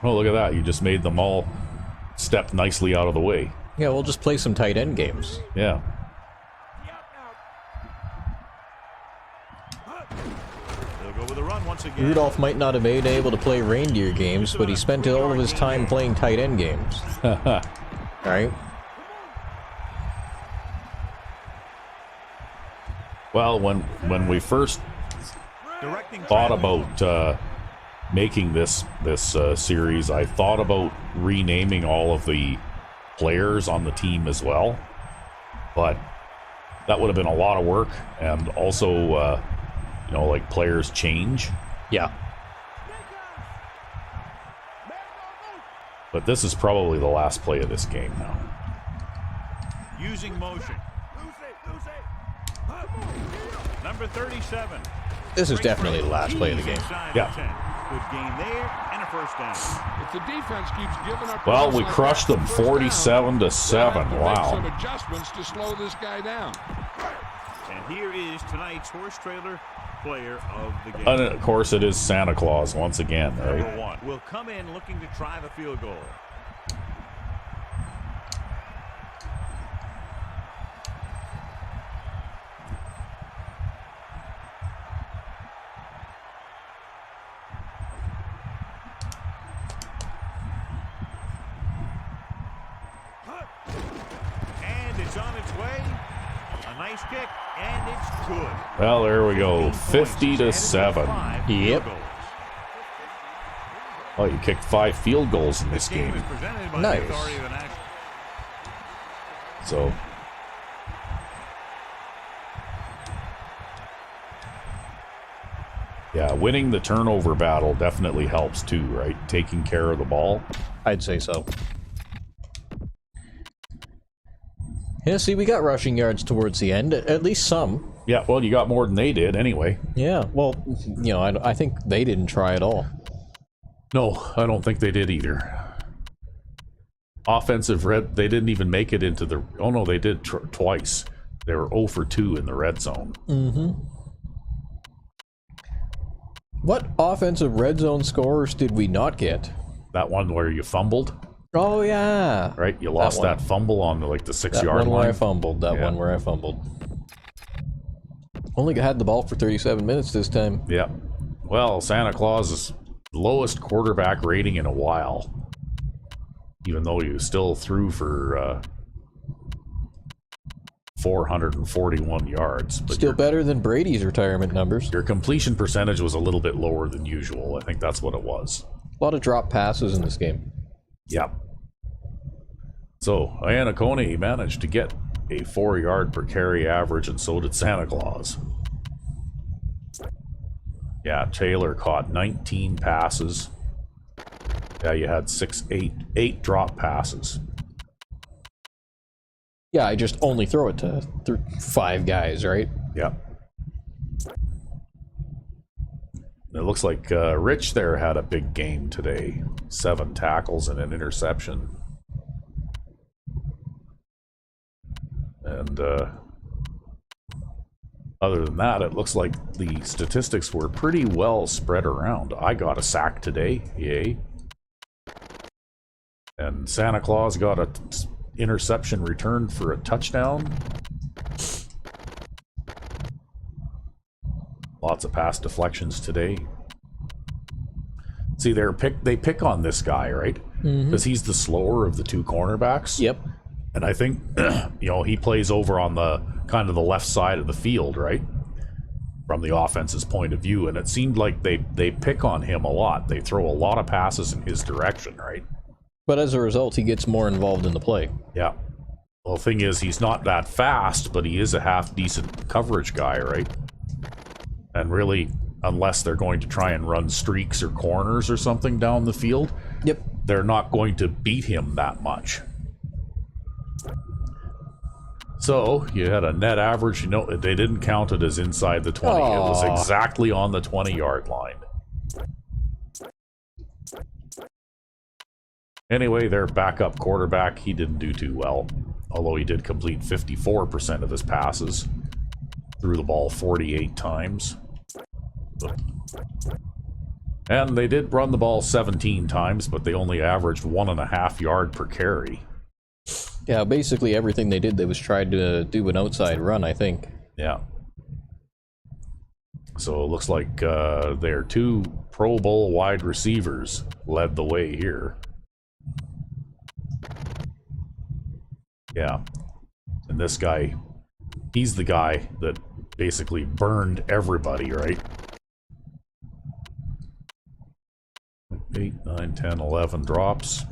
Speaker 2: Oh, look at that. You just made them all step nicely out of the way.
Speaker 1: Yeah, we'll just play some tight end games.
Speaker 2: Yeah.
Speaker 3: They'll go with a run once again.
Speaker 1: Rudolph might not have been able to play reindeer games, but he spent all of his time playing tight end games. Alright?
Speaker 2: Well, when we first thought about making this series, I thought about renaming all of the players on the team as well, but that would have been a lot of work, and also you know, like, players change.
Speaker 1: Yeah.
Speaker 2: But this is probably the last play of this game now.
Speaker 3: Using motion. Number 37.
Speaker 1: This is definitely the last play of the game.
Speaker 2: Yeah.
Speaker 3: Good game there, and a first down.
Speaker 4: If the defense keeps giving up,
Speaker 2: Well, we crushed them 47-7. Wow.
Speaker 4: Some adjustments to slow this guy down.
Speaker 3: And here is tonight's horse trailer player of the game.
Speaker 2: And of course, it is Santa Claus once again,
Speaker 3: Number
Speaker 2: right?
Speaker 3: 1 will come in looking to try the field goal. And it's on its way. A nice kick, and it's good.
Speaker 2: Well, there we go. 50-7.
Speaker 1: Yep.
Speaker 2: Oh, you kicked 5 field goals in this game.
Speaker 1: Nice.
Speaker 2: So, yeah, winning the turnover battle definitely helps too, right? Taking care of the ball.
Speaker 1: I'd say so. Yeah, see, we got rushing yards towards the end, at least some.
Speaker 2: Yeah, well, you got more than they did anyway.
Speaker 1: Yeah, well, you know, I think they didn't try at all.
Speaker 2: No, I don't think they did either. Offensive red, they didn't even make it into the... Oh, no, they did twice. They were 0 for 2 in the red zone.
Speaker 1: Mm-hmm. What offensive red zone scorers did we not get?
Speaker 2: That one where you fumbled,
Speaker 1: Oh, yeah.
Speaker 2: right? You lost that fumble on like the 6-yard
Speaker 1: That one where I
Speaker 2: line.
Speaker 1: fumbled. That
Speaker 2: Yeah.
Speaker 1: one where I fumbled. Only had the ball for 37 minutes this time.
Speaker 2: Yeah. Well, Santa Claus's lowest quarterback rating in a while. Even though he still threw for 441 yards. But
Speaker 1: Still better than Brady's retirement numbers.
Speaker 2: your completion percentage was a little bit lower than usual. I think that's what it was.
Speaker 1: A lot of drop passes in this game.
Speaker 2: Yep. So, Iannacone managed to get a 4-yard per carry average, and so did Santa Claus. Yeah, Taylor caught 19 passes. Yeah, you had 8 drop passes.
Speaker 1: Yeah, I just only throw it to 5 guys, right?
Speaker 2: Yep. It looks like Rich there had a big game today. 7 tackles and an interception. And other than that, it looks like the statistics were pretty well spread around. I got a sack today, yay. And Santa Claus got a interception return for a touchdown. Lots of pass deflections today. See, they pick on this guy, right? Because he's the slower of the 2 cornerbacks.
Speaker 1: Yep.
Speaker 2: And I think, you know, he plays over on the kind of the left side of the field, right? From the offense's point of view. And it seemed like they pick on him a lot. They throw a lot of passes in his direction, right?
Speaker 1: But as a result, he gets more involved in the play.
Speaker 2: Yeah. Well, the thing is, he's not that fast, but he is a half-decent coverage guy, right? And really, unless they're going to try and run streaks or corners or something down the field,
Speaker 1: Yep.
Speaker 2: they're not going to beat him that much. So, you had a net average. You know, they didn't count it as inside the 20. It was exactly on the 20-yard line. Anyway, their backup quarterback, he didn't do too well. Although he did complete 54% of his passes. Threw the ball 48 times. And they did run the ball 17 times, but they only averaged 1.5 yards per carry.
Speaker 1: Yeah, basically everything they did, they was tried to do an outside run, I think.
Speaker 2: Yeah. So it looks like their 2 Pro Bowl wide receivers led the way here. Yeah. And this guy, he's the guy that basically burned everybody, right? 8, 9, 10, 11 drops.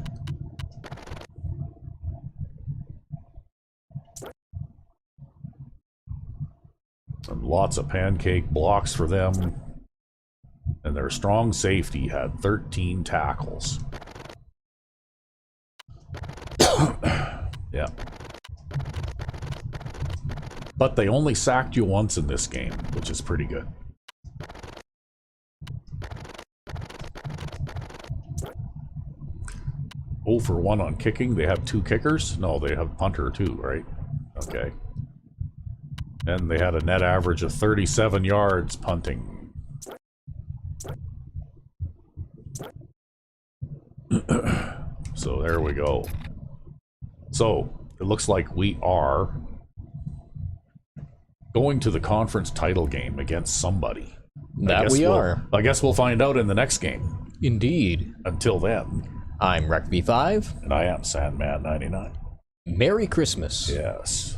Speaker 2: And lots of pancake blocks for them. And their strong safety had 13 tackles. Yeah. But they only sacked you once in this game, which is pretty good. Oh, for 1 on kicking. They have 2 kickers? No, they have punter too, right? Okay. And they had a net average of 37 yards punting. So there we go. So it looks like we are going to the conference title game against somebody.
Speaker 1: That we are.
Speaker 2: I guess we'll find out in the next game.
Speaker 1: Indeed.
Speaker 2: Until then,
Speaker 1: I'm RecV5.
Speaker 2: and I am Sandman99.
Speaker 1: Merry Christmas.
Speaker 2: Yes.